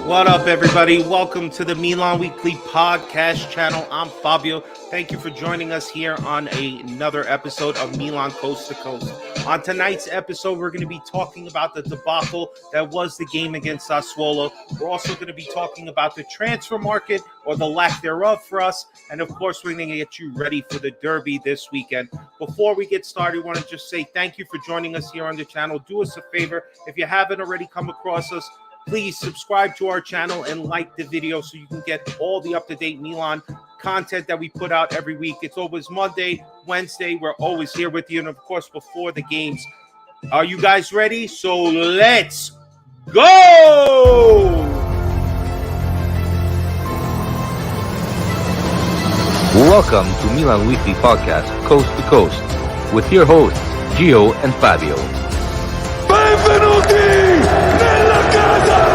What up, everybody? Welcome to the Milan Weekly Podcast channel. I'm Fabio. Thank you for joining us here on another episode of Milan Coast to Coast. On tonight's episode, we're going to be talking about the debacle that was the game against Sassuolo. We're also going to be talking about the transfer market or the lack thereof for us. And of course, we're going to get you ready for the derby this weekend. Before we get started, I want to just say thank you for joining us here on the channel. Do us a favor. If you haven't already come across us, please subscribe to our channel and like the video so you can get all the up-to-date Milan content that we put out every week. It's always Monday, Wednesday. We're always here with you. And, of course, before the games. Are you guys ready? So let's go! Welcome to Milan Weekly Podcast Coast to Coast with your hosts, Geo and Fabio. Benvenuti nella casa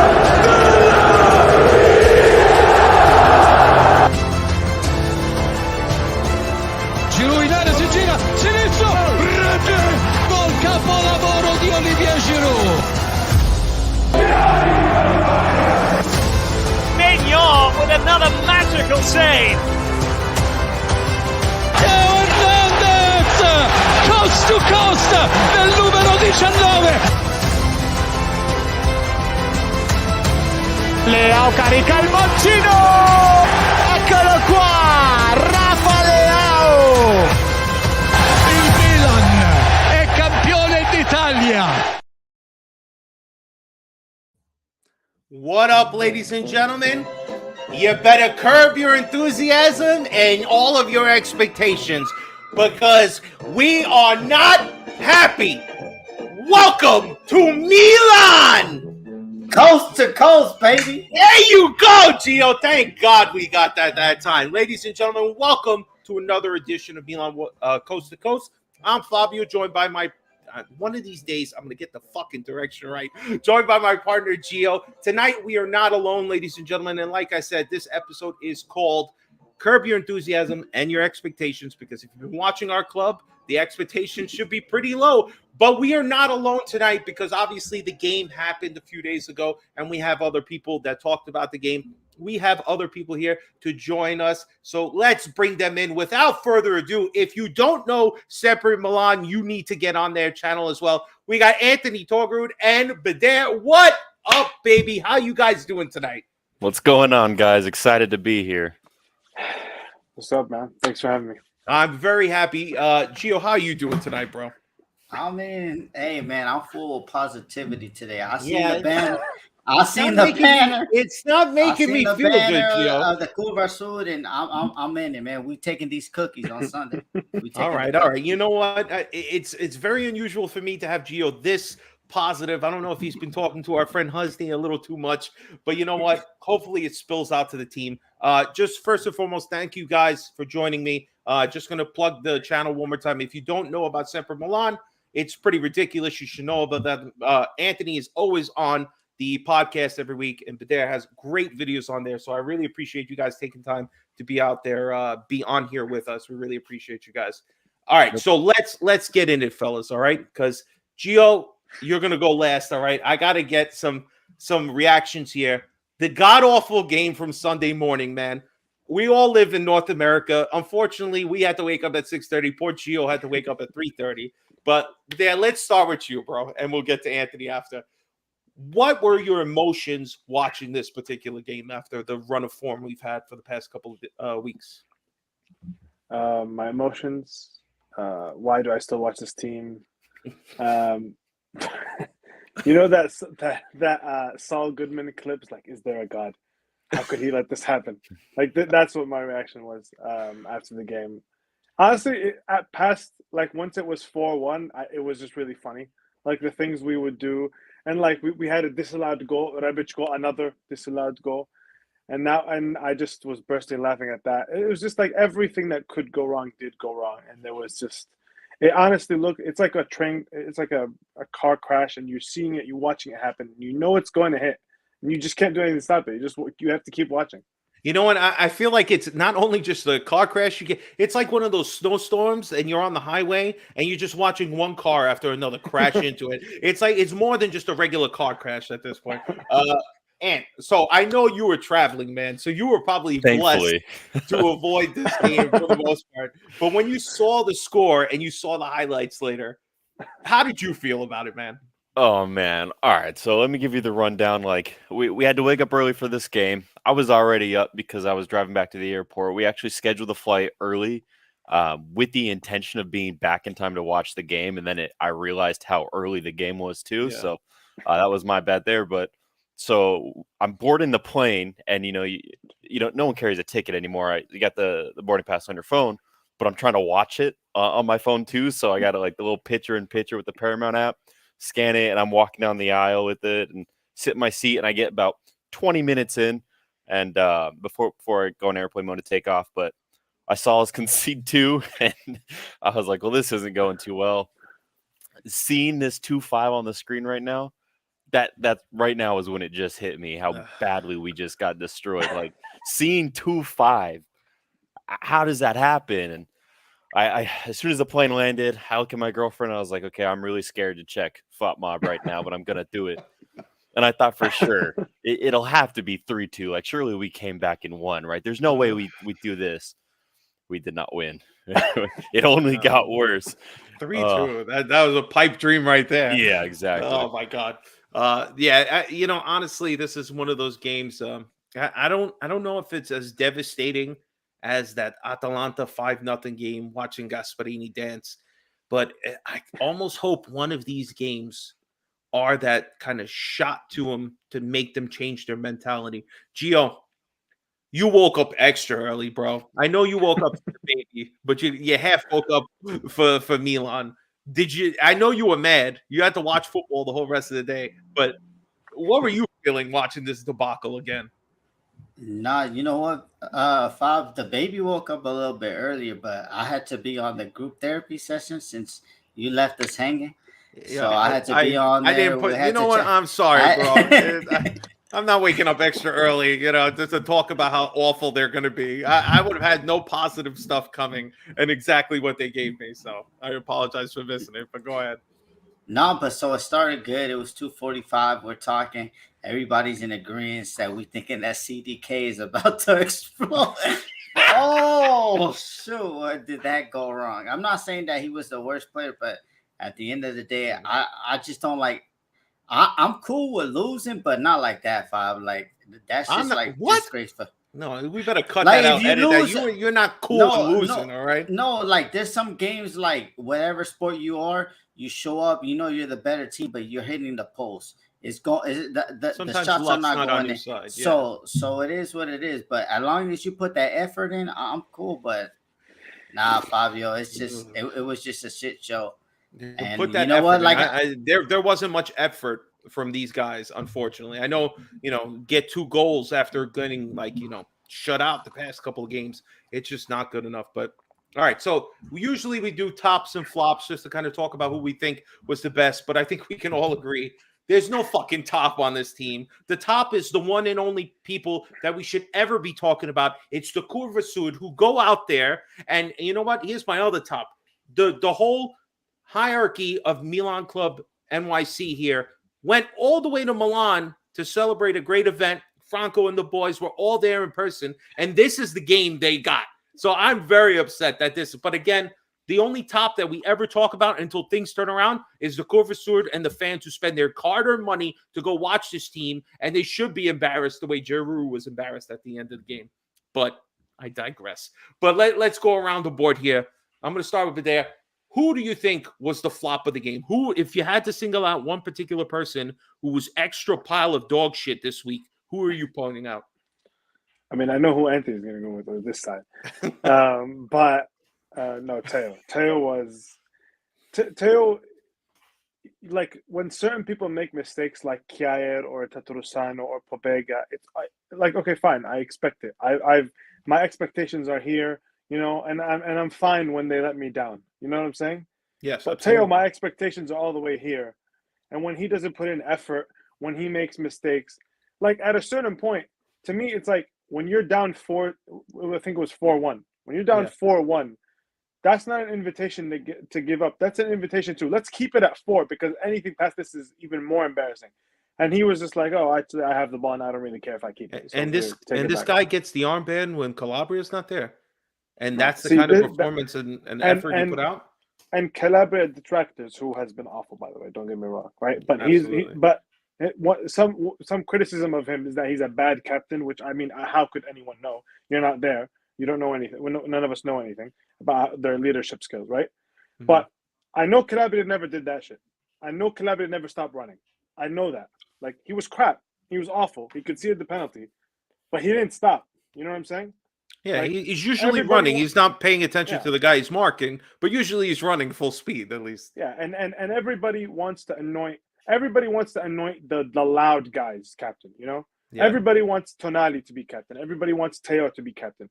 Giro in area, si gira, sinistro, rete, gol capolavoro di Olivier Giroud. Mignon with another magical save. Teo Hernandez, coast to coast, nel numero 19. Leao carica il mancino. Eccolo qua, Rafa Leao. Il Milan è campione d'Italia. What up, ladies and gentlemen? You better curb your enthusiasm and all of your expectations because we are not happy. Welcome to Milan! Coast to coast, baby. There you go, Gio. Thank God we got that time. Ladies and gentlemen, welcome to another edition of Milan Coast to Coast. I'm Fabio, joined by my one of these days, I'm going to get the fucking direction right. Joined by my partner, Gio. Tonight, we are not alone, ladies and gentlemen. And like I said, this episode is called Curb Your Enthusiasm and Your Expectations, because if you've been watching our club, the expectations should be pretty low. But we are not alone tonight because obviously the game happened a few days ago, and we have other people that talked about the game. We have other people here to join us, so let's bring them in. Without further ado, if you don't know Sempre Milan, you need to get on their channel as well. We got Anthony Torgrud and Bader. What up, baby? How you guys doing tonight? What's going on, guys? Excited to be here. What's up, man? Thanks for having me. I'm very happy. Gio, how you doing tonight, bro? Hey, man, I'm full of positivity today. I seen Yeah, the banner. I seen the banner. It's not making me feel good, Gio. Of the Curva Sud, and I'm in it, man. We taking these cookies on Sunday. All right. You know what? It's very unusual for me to have Gio this positive. I don't know if he's been talking to our friend Husney a little too much, but you know what? Hopefully it spills out to the team. Just first and foremost, thank you guys for joining me. Just going to plug the channel one more time. If you don't know about Sempre Milan, it's pretty ridiculous. You should know about that. Anthony is always on the podcast every week, and Bader has great videos on there. So I really appreciate you guys taking time to be out there, be on here with us. We really appreciate you guys. All right, so let's get in it, fellas. All right, because Gio, you're gonna go last. All right, I gotta get some reactions here. The god awful game from Sunday morning, man. We all live in North America. Unfortunately, we had to wake up at 6:30. Poor Gio had to wake up at 3:30. But there, let's start with you, bro, and we'll get to Anthony after. What were your emotions watching this particular game after the run of form we've had for the past couple of weeks? My emotions. Why do I still watch this team? You know that Saul Goodman clips, like, is there a God? How could he let this happen? Like that's what my reaction was after the game. Honestly, once it was 4-1, it was just really funny. Like the things we would do, and like we had a disallowed goal, Rebic goal, another disallowed goal, and I just was bursting laughing at that. It was just like everything that could go wrong did go wrong, and there was just. It honestly it's like a train, it's like a car crash, and you're seeing it, you're watching it happen, and you know it's going to hit, and you just can't do anything to stop it. You have to keep watching. You know what? I feel like it's not only just the car crash you get. It's like one of those snowstorms, and you're on the highway, and you're just watching one car after another crash into it. It's like it's more than just a regular car crash at this point. And so I know you were traveling, man. So you were probably blessed Thankfully. to avoid this game for the most part. But when you saw the score and you saw the highlights later, how did you feel about it, man? Oh man. All right. So let me give you the rundown. Like we had to wake up early for this game. I was already up because I was driving back to the airport. We actually scheduled the flight early with the intention of being back in time to watch the game. And then I realized how early the game was too. Yeah. So that was my bad there. But so I'm boarding the plane and you don't, no one carries a ticket anymore. You got the boarding pass on your phone, but I'm trying to watch it on my phone too. So I got like the little picture in picture with the Paramount app. Scan it, and I'm walking down the aisle with it and sit in my seat, and I get about 20 minutes in, and before I go in airplane mode to take off, but I saw us concede 2, and I was like, well, this isn't going too well. Seeing this 2-5 on the screen right now, that right now is when it just hit me how badly we just got destroyed. Like seeing 2-5, how does that happen? And I as soon as the plane landed, I looked at my girlfriend and I was like, okay, I'm really scared to check FOP mob right now, but I'm gonna do it. And I thought for sure it'll have to be 3-2. Like surely we came back and won, right? There's no way we do this. We did not win. It only got worse. 3-2. That was a pipe dream right there. Yeah, exactly. Oh my god. Honestly, this is one of those games. I don't know if it's as devastating as that Atalanta 5-0 game, watching Gasparini dance, but I almost hope one of these games are that kind of shot to them to make them change their mentality. Gio, you woke up extra early, bro. I know you woke up for the baby, but you half woke up for Milan. Did you? I know you were mad. You had to watch football the whole rest of the day, but what were you feeling watching this debacle again? Nah, you know what, Fab, the baby woke up a little bit earlier, but I had to be on the group therapy session since you left us hanging. So I had to be on there. I didn't put. You know what? I'm sorry, bro. I'm not waking up extra early, just to talk about how awful they're going to be. I would have had no positive stuff coming, and exactly what they gave me. So I apologize for missing it. But go ahead. No, but so it started good. It was 2:45. We're talking. Everybody's in agreement that we thinking that CDK is about to explode. Oh, shoot. What did that go wrong? I'm not saying that he was the worst player, but at the end of the day, I just don't like. I'm cool with losing, but not like that, Fab. Like that's just disgraceful. No, we better cut Like, that out. if you Edit lose, that. You're not cool with losing, all right? No, like there's some games, like whatever sport you are, you show up, you're the better team, but you're hitting the post. It's going. The shots are not going in. Side, yeah. So it is what it is. But as long as you put that effort in, I'm cool. But nah, Fabio, it's just it was just a shit show. And put that you know what? Like there wasn't much effort from these guys, unfortunately. I know, get 2 goals after getting shut out the past couple of games. It's just not good enough. But all right, so usually we do tops and flops just to kind of talk about who we think was the best. But I think we can all agree there's no fucking top on this team. The top is the one and only people that we should ever be talking about. It's the Curva Sud who go out there and you know what? Here's my other top. The whole hierarchy of Milan Club NYC here went all the way to Milan to celebrate a great event. Franco and the boys were all there in person, and this is the game they got. So I'm very upset that but again, the only top that we ever talk about until things turn around is the Curva Sud and the fans who spend their hard-earned money to go watch this team, and they should be embarrassed the way Giroud was embarrassed at the end of the game. But I digress. But let's go around the board here. I'm going to start with Badea. Who do you think was the flop of the game? Who, if you had to single out one particular person who was extra pile of dog shit this week, who are you pointing out? I mean, I know who Anthony's going to go with on this side. But no, Teo. Teo, like when certain people make mistakes like Kjaer or Tatarusano or Pobega, it's like, okay, fine. I expect it. My expectations are here, and I'm fine when they let me down. You know what I'm saying? Yes. But Teo, my expectations are all the way here. And when he doesn't put in effort, when he makes mistakes, like at a certain point, to me, it's like when you're down 4, I think it was 4-1. When you're down 4-1, that's not an invitation to give up. That's an invitation to let's keep it at 4 because anything past this is even more embarrassing. And he was just like, "Oh, I have the ball, and I don't really care if I keep it." So And this here, take it back. guy gets the armband when Calabria's not there, and No. that's the See, kind of that, performance and effort he put out. and Calabria detractors, who has been awful, by the way. Don't get me wrong, right? But Absolutely. some criticism of him is that he's a bad captain. Which, I mean, how could anyone know? You're not there. You don't know anything. None of us know anything about their leadership skills, right? Mhm. But I know Calabria never did that shit. I know Calabria never stopped running. I know that. Like, he was crap. He was awful. He conceded the penalty, but he didn't stop. You know what I'm saying? Yeah, Like, he's usually everybody running. wa- He's not paying attention Yeah. to the guy he's marking, but usually he's running full speed at least. Yeah, and everybody wants to anoint the loud guys captain, you know? Yeah. Everybody wants Tonali to be captain. Everybody wants Teo to be captain.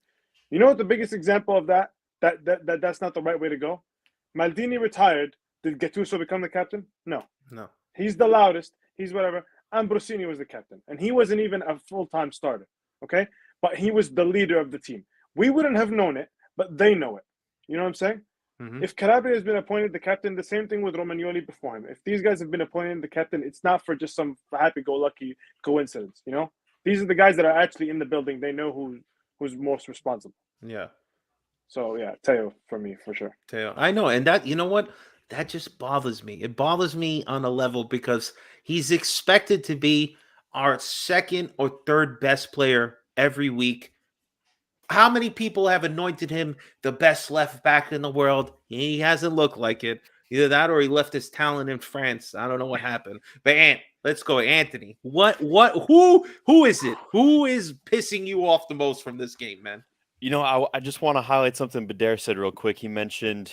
You know what the biggest example of that's not the right way to go? Maldini retired. Did Gattuso become the captain? No. He's the loudest. He's whatever. Ambrosini was the captain. And he wasn't even a full-time starter. Okay? But he was the leader of the team. We wouldn't have known it, but they know it. You know what I'm saying? Mhm. If Calabria has been appointed the captain, the same thing with Romagnoli before him. If these guys have been appointed the captain, it's not for just some happy-go-lucky coincidence. You know, these are the guys that are actually in the building. They know who's most responsible. Yeah. So yeah, Teo for me for sure. Teo. I know, and that, you know what? That just bothers me. It bothers me on a level because he's expected to be our second or third best player every week. How many people have anointed him the best left back in the world? He hasn't looked like it. Either that or he left his talent in France. I don't know what happened. But let's go, Anthony. Who is it? Who is pissing you off the most from this game, man? You know, I just want to highlight something Bader said real quick. He mentioned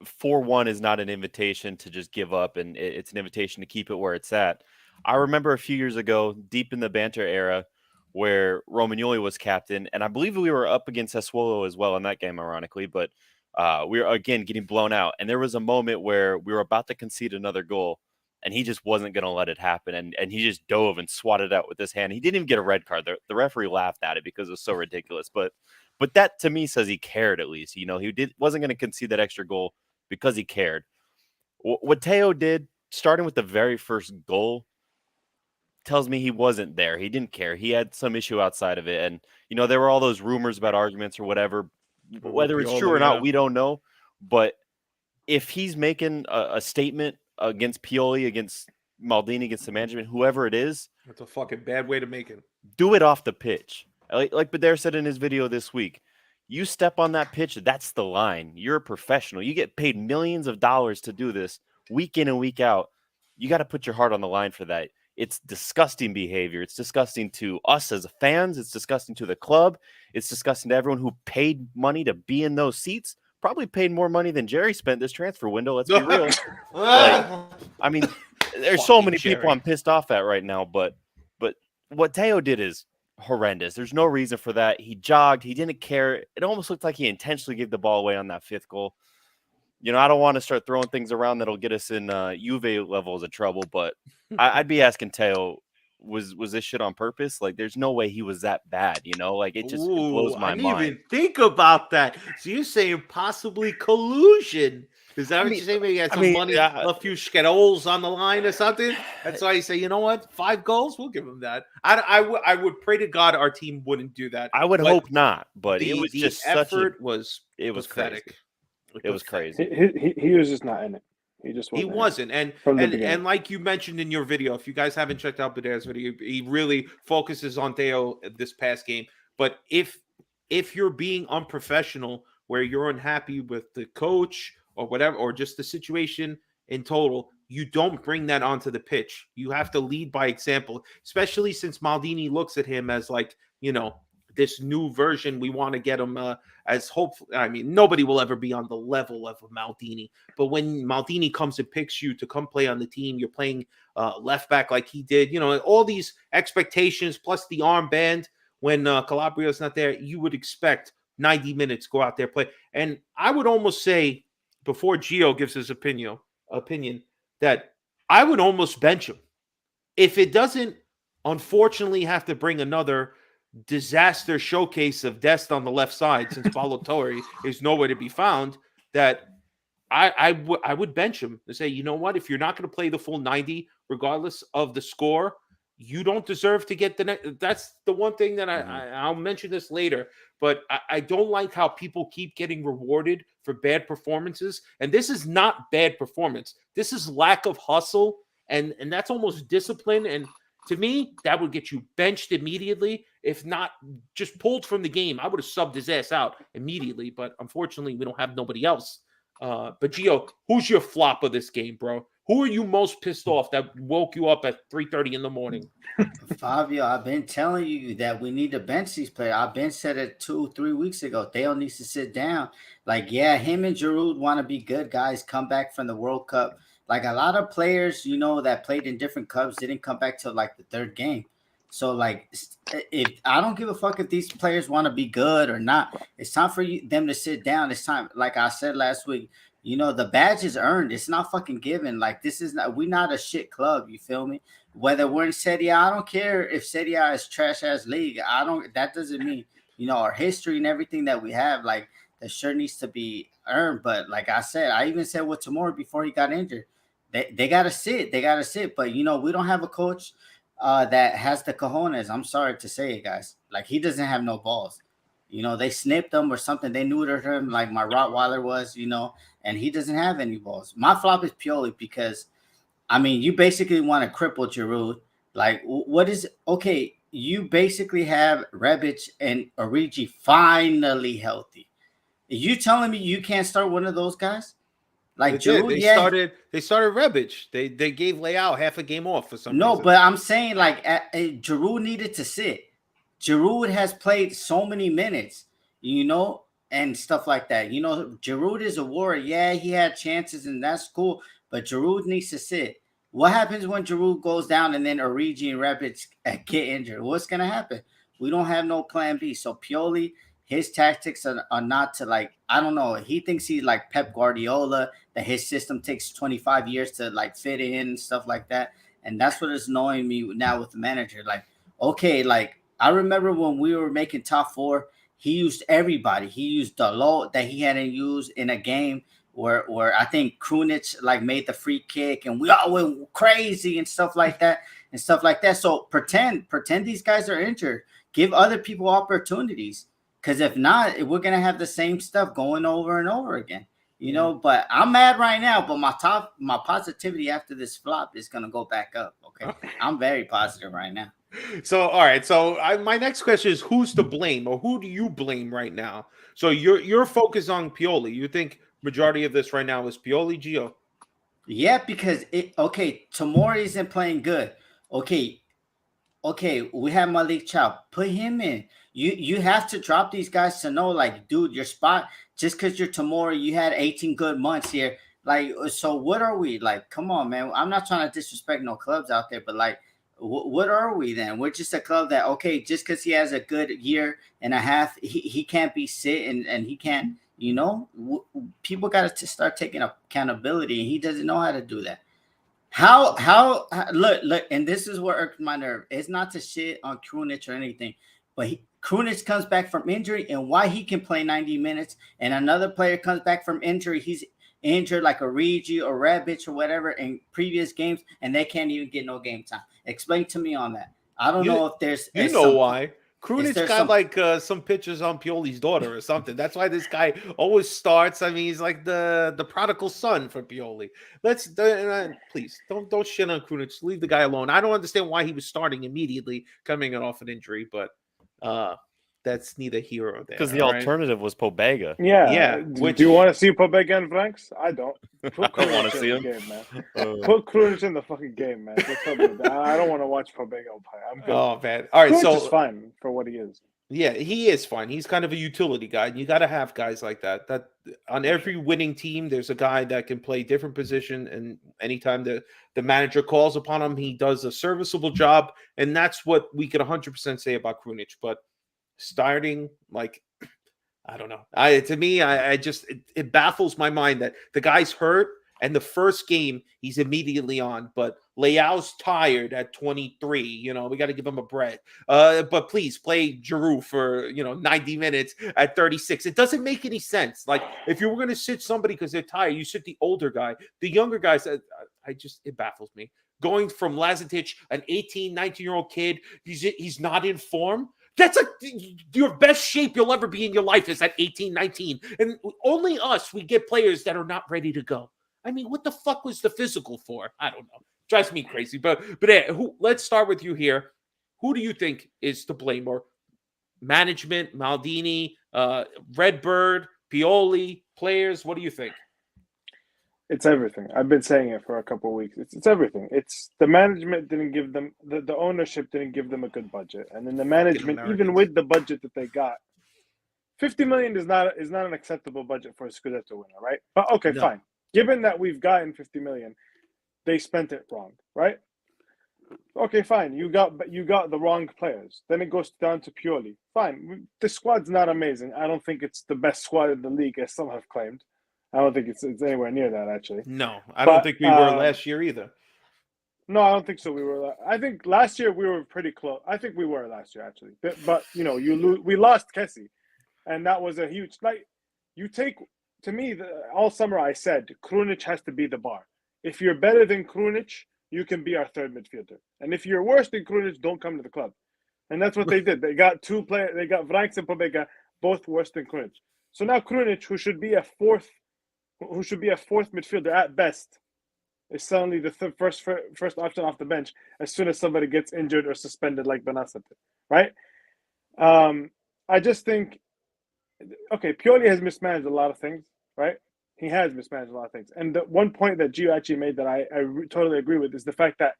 4-1 is not an invitation to just give up, and it's an invitation to keep it where it's at. I remember a few years ago, deep in the banter era, where Romagnoli was captain, and I believe we were up against Sassuolo as well in that game, ironically, but we were, again, getting blown out. And there was a moment where we were about to concede another goal, and he just wasn't going to let it happen, and he just dove and swatted out with his hand. He didn't even get a red card. The referee laughed at it because it was so ridiculous, but that to me says he cared at least. You know, wasn't going to concede that extra goal because he cared. What Teo did, starting with the very first goal, tells me he wasn't there. He didn't care. He had some issue outside of it. And, you know, there were all those rumors about arguments or whatever. Whether it's true or not, we don't know. But if he's making a statement against Pioli, against Maldini, against the management, whoever it is, That's a fucking bad way to make it. do it off the pitch. Like Bader said in his video this week, you step on that pitch, that's the line. You're a professional. You get paid millions of dollars to do this week in and week out. You got to put your heart on the line for that. It's disgusting behavior. It's disgusting to us as fans. It's disgusting to the club. It's disgusting to everyone who paid money to be in those seats. Probably paid more money than Jerry spent this transfer window. Let's be real. I mean, there's so many people I'm pissed off at right now, but what Teo did is horrendous. There's no reason for that. He jogged. He didn't care. It almost looked like he intentionally gave the ball away on that fifth goal. You know, I don't want to start throwing things around that'll get us in Juve levels of trouble, but I'd be asking Teo, was this shit on purpose? Like, there's no way he was that bad, you know? Like, it just blows my I didn't mind. even think about that. So you're saying possibly collusion. Is that what you're saying? Maybe he had some money, a few skedoles on the line or something? That's why you say, you know what? 5 goals? We'll give him that. I would pray to God our team wouldn't do that. I would hope not, but it was the just effort was pathetic. crazy. It was crazy. He was just not in it. He wasn't. And like you mentioned in your video, if you guys haven't checked out Bader's video, he really focuses on Teo this past game. But if you're being unprofessional, where you're unhappy with the coach or whatever, or just the situation in total, you don't bring that onto the pitch. You have to lead by example, especially since Maldini looks at him as like, you know, this new version. We want to get him as hopeful. I mean, nobody will ever be on the level of Maldini. But when Maldini comes and picks you to come play on the team, you're playing left back like he did. You know, all these expectations plus the armband. When Calabria's not there, you would expect 90 minutes, go out there, play. And I would almost say, before Geo gives his opinion, that I would almost bench him. If it doesn't, unfortunately, have to bring another disaster showcase of Dest on the left side, since Paulo Torre is nowhere to be found, that I would bench him and say, you know what, if you're not going to play the full 90, regardless of the score, you don't deserve to get the next. That's the one thing that I'll mention this later, but I don't like how people keep getting rewarded for bad performances. And this is not bad performance. This is lack of hustle, and that's almost discipline. And to me, that would get you benched immediately, if not just pulled from the game. I would have subbed his ass out immediately, but unfortunately, we don't have nobody else. But Gio, who's your flop of this game, bro? Who are you most pissed off that woke you up at 3:30 in the morning? Fabio, I've been telling you that we need to bench these players. I've been said it 2-3 weeks ago. Dale needs to sit down. Like, yeah, him and Giroud want to be good guys, come back from the World Cup. Like, a lot of players, that played in different cups didn't come back till like the third game. So, like, if I don't give a fuck if these players want to be good or not, it's time for them to sit down. It's time, like I said last week, the badge is earned. It's not fucking given. Like, we're not a shit club. You feel me? Whether we're in Serie A, I don't care if Serie A is trash ass league. That doesn't mean, our history and everything that we have, like, the shirt needs to be earned. But like I said, I even said with Tomori before he got injured, they got to sit. They got to sit. But, we don't have a coach that has the cojones. I'm sorry to say it, guys. Like, he doesn't have no balls. They snipped him or something. They neutered him like my Rottweiler was, and he doesn't have any balls. My flop is Pioli because, you basically want to cripple Giroud. Like, what is – okay, you basically have Rebic and Origi finally healthy. Are you telling me you can't start one of those guys? Like, Giroud, They started Rebic. They gave Leao half a game off for some reason. No, but I'm saying, like, Giroud needed to sit. Giroud has played so many minutes, and stuff like that. Giroud is a warrior. Yeah, he had chances, and that's cool, but Giroud needs to sit. What happens when Giroud goes down and then Origi and Rebic get injured? What's going to happen? We don't have no plan B. So Pioli, his tactics are not to, like, I don't know. He thinks he's like Pep Guardiola, that his system takes 25 years to, like, fit in and stuff like that. And that's what is annoying me now with the manager. Like, okay, like, I remember when we were making top four, he used everybody. He used Dalot that he hadn't used in a game where I think Krunic, like, made the free kick and we all went crazy and stuff like that. So pretend these guys are injured. Give other people opportunities. Because if not, we're going to have the same stuff going over and over again. But I'm mad right now, but my positivity after this flop is going to go back up. Okay. I'm very positive right now. So, all right. So, my next question is, who's to blame, or who do you blame right now? So, you're focused on Pioli. You think majority of this right now is Pioli, Gio? Yeah, because Tomori isn't playing good. Okay, we have Malik Chow. Put him in. You have to drop these guys to know, like, dude, your spot, just because you're Tomori, you had 18 good months here. Like, so what are we? Like, come on, man. I'm not trying to disrespect no clubs out there, but, like, what are we then? We're just a club that, okay, just because he has a good year and a half, he can't be sit and he can't, people got to start taking accountability, and he doesn't know how to do that. How look, and this is what irked my nerve. It's not to shit on Krunic or anything, but Krunic comes back from injury, and why he can play 90 minutes, and another player comes back from injury, he's injured like Origi or Rebic or whatever in previous games, and they can't even get no game time. Explain to me on that. I don't know if there's why. Krunic got some pictures on Pioli's daughter or something. That's why this guy always starts. I mean, he's like the prodigal son for Pioli. Please don't shit on Krunic. Leave the guy alone. I don't understand why he was starting immediately coming off an injury, but that's neither here or there. Because the alternative was Pobega. Yeah. Do you want to see Pobega and Franks? I don't. I don't want to see him. Game, man. Put Krunic in the fucking game, man. I don't want to watch Pobega play. I'm good. Oh, man. All right, Krunic is fine for what he is. Yeah, he is fine. He's kind of a utility guy, and you got to have guys like that. That on every winning team, there's a guy that can play different position, and anytime the manager calls upon him, he does a serviceable job, and that's what we can 100% say about Krunic. But starting, like, I don't know. To me, it baffles my mind that the guy's hurt And the first game, he's immediately on. But Leao's tired at 23. You know, we got to give him a break. But please play Giroud for, 90 minutes at 36. It doesn't make any sense. Like, if you were going to sit somebody because they're tired, you sit the older guy. The younger guys, it baffles me. Going from Lazetic, an 18, 19-year-old kid, he's not in form. That's your best shape you'll ever be in your life is at 18, 19. And only us, we get players that are not ready to go. I mean, what the fuck was the physical for? I don't know. Drives me crazy. But let's start with you here. Who do you think is to blame? Or management, Maldini, Redbird, Pioli, players? What do you think? It's everything. I've been saying it for a couple of weeks. It's everything. It's the management didn't give them the ownership didn't give them a good budget, and then the management, even with the budget that they got, 50 million is not an acceptable budget for a Scudetto winner, right? But okay, fine. Given that we've gotten 50 million, they spent it wrong, right? Okay, fine. You got the wrong players. Then it goes down to Pioli. Fine. The squad's not amazing. I don't think it's the best squad in the league, as some have claimed. I don't think it's anywhere near that, actually. No, I don't think we were last year either. No, I don't think so. I think last year we were pretty close. I think we were last year, actually. But we lost Kessie, and that was a huge. To me, all summer I said Krunic has to be the bar. If you're better than Krunic, you can be our third midfielder. And if you're worse than Krunic, don't come to the club. And that's what they did. They got two players. They got Vranks and Pobega, both worse than Krunic. So now Krunic, who should be a fourth midfielder at best, is suddenly the first option off the bench as soon as somebody gets injured or suspended, like Benassa did, right? I just think, okay, Pioli has mismanaged a lot of things, right? He has mismanaged a lot of things. And the one point that Gio actually made that I totally agree with is the fact that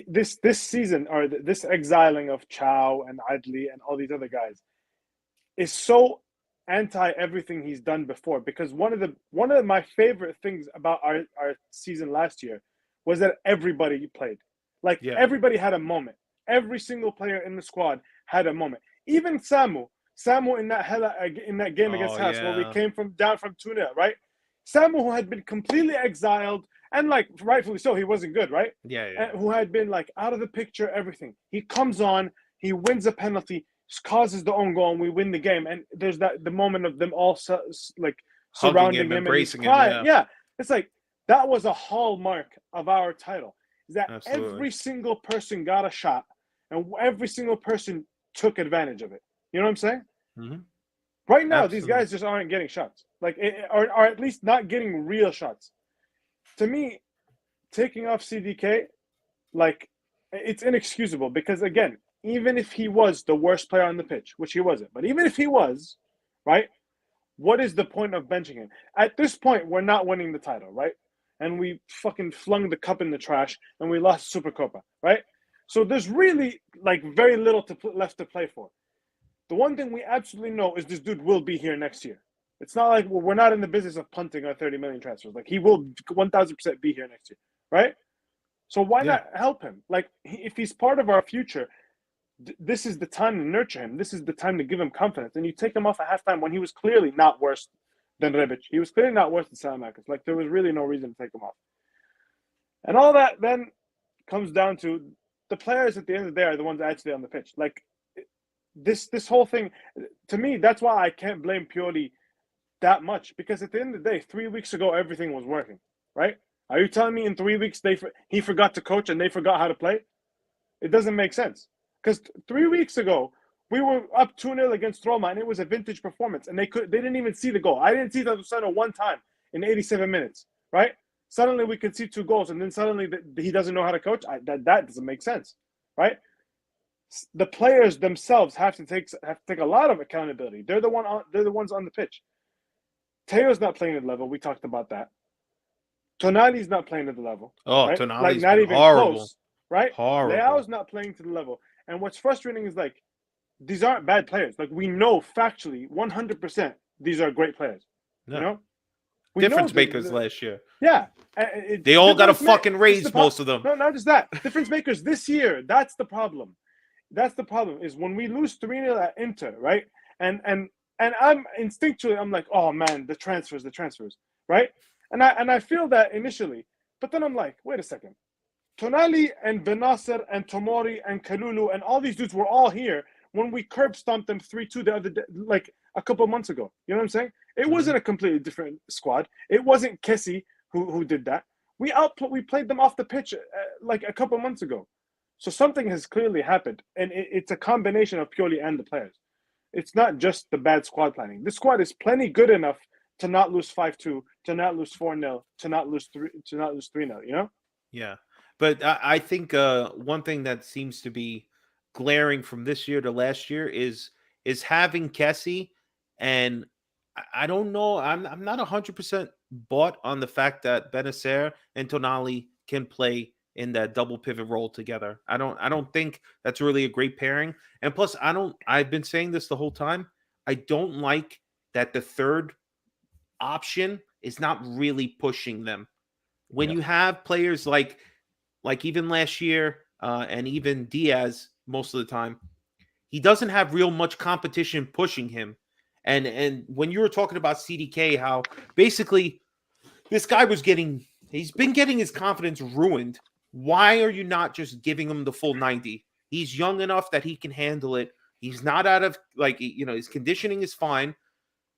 this season, or this exiling of Chow and Adli and all these other guys, is so anti everything he's done before. Because one of my favorite things about our season last year was that everybody played. Everybody had a moment. Every single player in the squad had a moment. Even Samu in that game against Haas, where we came down from 2-0, right? Samu, who had been completely exiled, and rightfully so, he wasn't good, right? Yeah. And who had been out of the picture, everything. He comes on, he wins a penalty, causes the own goal, and we win the game. And there's the moment of them all surrounding him, embracing him. Yeah, it's that was a hallmark of our title. Is that every single person got a shot, and every single person took advantage of it. You know what I'm saying? Mm-hmm. Right now, these guys just aren't getting shots, or at least not getting real shots. To me, taking off CDK, it's inexcusable, because again, even if he was the worst player on the pitch, which he wasn't, but even if he was, right, what is the point of benching him? At this point, we're not winning the title, right? And we fucking flung the cup in the trash, and we lost Supercopa, right? So there's really very little left to play for. The one thing we absolutely know is this dude will be here next year. It's not like we're not in the business of punting our 30 million transfers. He will 1,000% be here next year, right? So why not help him? If he's part of our future, this is the time to nurture him. This is the time to give him confidence. And you take him off at halftime when he was clearly not worse than Rebic. He was clearly not worse than Salamakis. There was really no reason to take him off. And all that then comes down to the players at the end of the day are the ones actually on the pitch. This whole thing, to me, that's why I can't blame Pioli that much, because at the end of the day, 3 weeks ago, everything was working, right? Are you telling me in 3 weeks he forgot to coach and they forgot how to play? It doesn't make sense. Because 3 weeks ago, we were up 2-0 against Roma, and it was a vintage performance, and they didn't even see the goal. I didn't see Tatusano one time in 87 minutes, right? Suddenly we could see 2 goals, and then suddenly he doesn't know how to coach. That doesn't make sense, right? The players themselves have to take a lot of accountability. They're the ones on the pitch. Teo's not playing at the level. We talked about that. Tonali's not playing at the level. Oh, right? Tonali's not even horrible. Close, right? Horrible. Leao's not playing to the level. And what's frustrating is these aren't bad players. We know factually 100% these are great players. No. You know? Difference makers last year. Yeah. They all got a fucking raise, most of them. No, not just that. Difference makers this year. That's the problem. That's the problem, is when we lose 3-0 at Inter, right? And I'm instinctually, I'm like, oh man, the transfers, right? And I feel that initially, but then I'm like, wait a second. Tonali and Benasser and Tomori and Kalulu and all these dudes were all here when we curb stomped them 3-2 the other day, like a couple of months ago. You know what I'm saying? It wasn't a completely different squad. It wasn't Kessie who did that. We played them off the pitch like a couple of months ago. So something has clearly happened, and it's a combination of Pioli and the players. It's not just the bad squad planning. This squad is plenty good enough to not lose 5-2, to not lose 4-0, to not lose 3-0. You know? Yeah, but I think one thing that seems to be glaring from this year to last year is having Kessie, and I don't know. I'm not 100% bought on the fact that Benacer and Tonali can play in that double pivot role together. I don't think that's really a great pairing. And plus, I've been saying this the whole time. I don't like that the third option is not really pushing them. When you have players like even last year and even Diaz most of the time, he doesn't have real much competition pushing him. And when you were talking about CDK, how basically this guy he's been getting his confidence ruined. Why are you not just giving him the full 90? He's young enough that he can handle it. He's not out of, his conditioning is fine.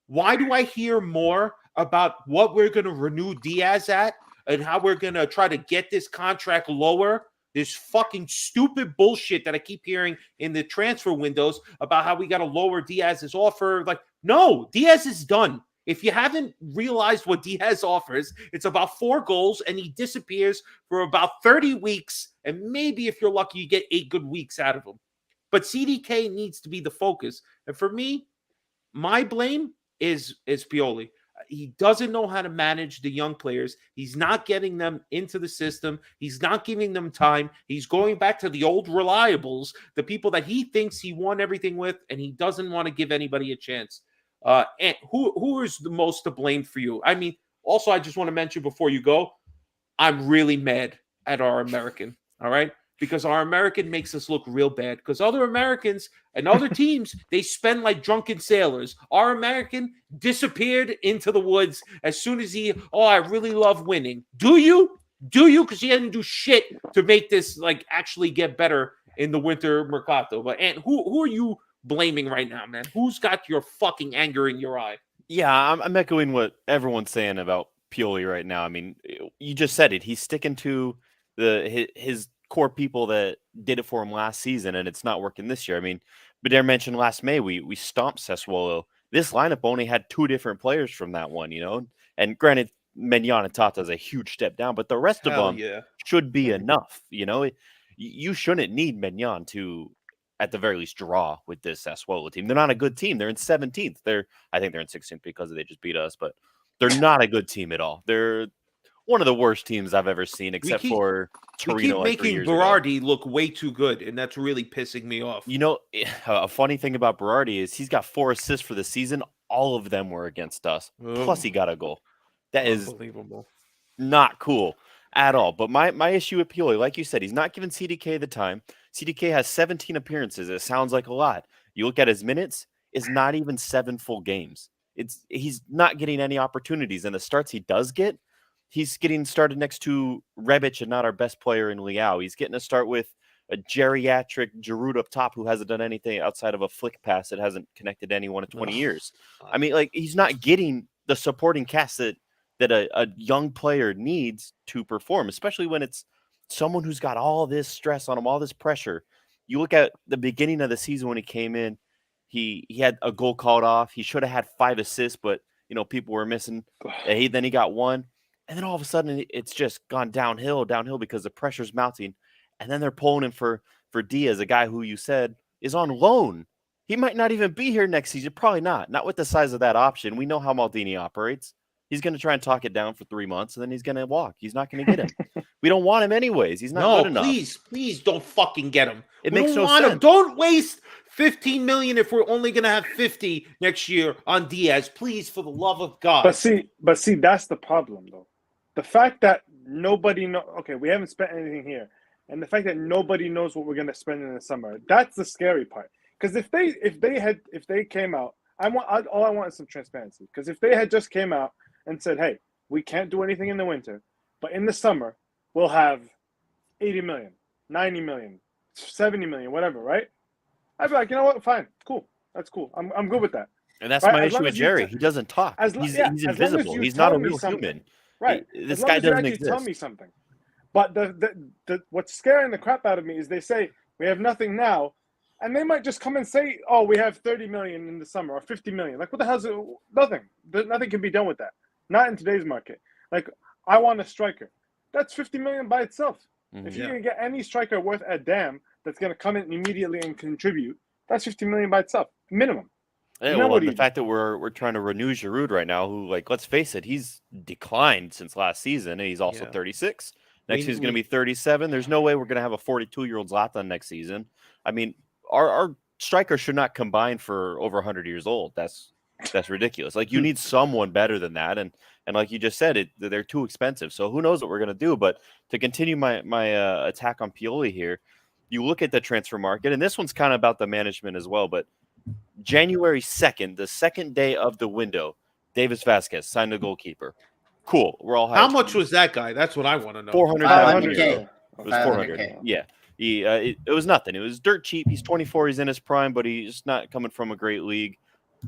Why do I hear more about what we're going to renew Diaz at and how we're going to try to get this contract lower? This fucking stupid bullshit that I keep hearing in the transfer windows about how we got to lower Diaz's offer. Like, no, Diaz is done. If you haven't realized what Diaz offers, it's about 4 goals and he disappears for about 30 weeks. And maybe if you're lucky, you get 8 good weeks out of him. But CDK needs to be the focus. And for me, my blame is Pioli. He doesn't know how to manage the young players. He's not getting them into the system. He's not giving them time. He's going back to the old reliables, the people that he thinks he won everything with, and he doesn't want to give anybody a chance. And who is the most to blame for you? I mean, also, I just want to mention before you go, I'm really mad at our American, all right? Because our American makes us look real bad. Because other Americans and other teams, they spend like drunken sailors. Our American disappeared into the woods as soon as I really love winning. Do you? Because he didn't do shit to make this like actually get better in the winter mercato. But and who are you blaming right now, man? Who's got your fucking anger in your eye? Yeah, I'm echoing what everyone's saying about Pioli right now. I mean, you just said it. He's sticking to his core people that did it for him last season, and it's not working this year. I mean, Bader mentioned last May we stomped Sassuolo. This lineup only had 2 different players from that one, and granted, Mignon and Tata is a huge step down, but the rest of them should be enough. You shouldn't need Mignon to, at the very least, draw with this Sassuolo team. They're not a good team. They're in 17th. I think they're in 16th because they just beat us, but they're not a good team at all. They're one of the worst teams I've ever seen, except for Torino. We keep making Berardi look way too good, and that's really pissing me off. A funny thing about Berardi is he's got 4 assists for the season. All of them were against us. Plus, he got a goal. That is unbelievable. Not cool at all. But my issue with Pioli, like you said, he's not giving CDK the time. CDK has 17 appearances. It sounds like a lot. You look at his minutes, it's not even 7 full games. He's not getting any opportunities. And the starts he does get, he's getting started next to Rebic and not our best player in Leao. He's getting a start with a geriatric Giroud up top who hasn't done anything outside of a flick pass that hasn't connected to anyone in 20 years. I mean, like, he's not getting the supporting cast that a young player needs to perform, especially when it's someone who's got all this stress on him, all this pressure. You look at the beginning of the season when he came in, he had a goal called off. He should have had 5 assists, but, people were missing. Then he got 1. And then all of a sudden, it's just gone downhill because the pressure's mounting. And then they're pulling him for Diaz, a guy who you said is on loan. He might not even be here next season. Probably not. Not with the size of that option. We know how Maldini operates. He's going to try and talk it down for 3 months, and then he's going to walk. He's not going to get him. We don't want him anyways. He's not good enough. Please don't fucking get him. It makes no sense. Don't waste $15 million if we're only going to have 50 next year on Diaz. Please, for the love of God. But see, that's the problem, though. The fact that nobody knows. Okay, we haven't spent anything here, and the fact that nobody knows what we're going to spend in the summer—that's the scary part. Because if they came out, all I want is some transparency. Because if they had just came out and said, "Hey, we can't do anything in the winter, but in the summer we'll have 80 million, 90 million, 70 million, whatever, right? I'd be like, you know what? Fine, cool. That's cool. I'm good with that. And that's Right? my As long issue with as you Jerry. t- He doesn't talk. as lo- He's yeah, as long as invisible. you He's not a tell me real something. human. Right. This As long guy as you doesn't actually tell exist. me something. But the what's scaring the crap out of me is they say we have nothing now, and they might just come and say, "Oh, we have 30 million in the summer or 50 million." Like, what the hell's it? Nothing. Nothing can be done with that. Not in today's market. Like, I want a striker. That's 50 million by itself. If you can get any striker worth a damn that's going to come in immediately and contribute, that's 50 million by itself, minimum. Yeah, Now well, what do the you fact that we're trying to renew Giroud right now, who, like, let's face it, he's declined since last season, and he's also 36. Next season's going to be 37. There's no way we're going to have a 42-year-old Zlatan next season. I mean, our strikers should not combine for over 100 years old. That's ridiculous. Like, you need someone better than that, and like you just said, they're too expensive. So who knows what we're going to do? But to continue my attack on Pioli here, you look at the transfer market, and this one's kind of about the management as well, but January 2nd, the second day of the window, Davis Vasquez signed a goalkeeper. Cool. We're all How hyped. much was that guy? That's what I want to know. 400,000 500K. euros. It was 400. Yeah. It was nothing. It was dirt cheap. He's 24. He's in his prime, but he's not coming from a great league.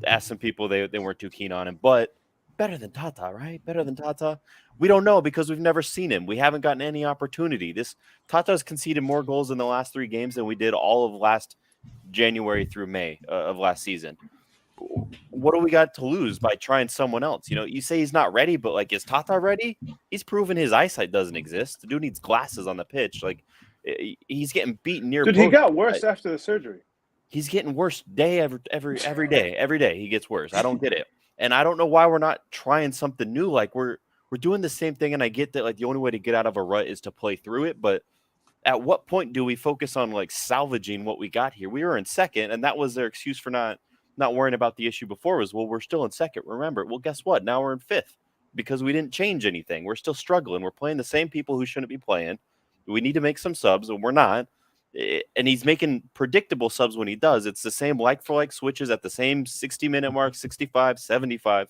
Asked some people, they weren't too keen on him. But better than Tata, right? Better than Tata. We don't know because we've never seen him. We haven't gotten any opportunity. Tata's conceded more goals in the last 3 games than we did all of last January through May of last season. What do we got to lose by trying someone else? You know, you say he's not ready, but like, is Tata ready? He's proven his eyesight doesn't exist. The dude needs glasses on the pitch. Like, he's getting beaten near. Dude, he got worse after the surgery. He's getting worse every day. Every day he gets worse. I don't get it, and I don't know why we're not trying something new. Like, we're doing the same thing, and I get that, like, the only way to get out of a rut is to play through it, but at what point do we focus on, like, salvaging what we got here? We were in second, and that was their excuse for not worrying about the issue before was, well, we're still in second. Remember, well, guess what? Now we're in fifth because we didn't change anything. We're still struggling. We're playing the same people who shouldn't be playing. We need to make some subs, and we're not. And he's making predictable subs when he does. It's the same like-for-like switches at the same 60-minute mark, 65, 75.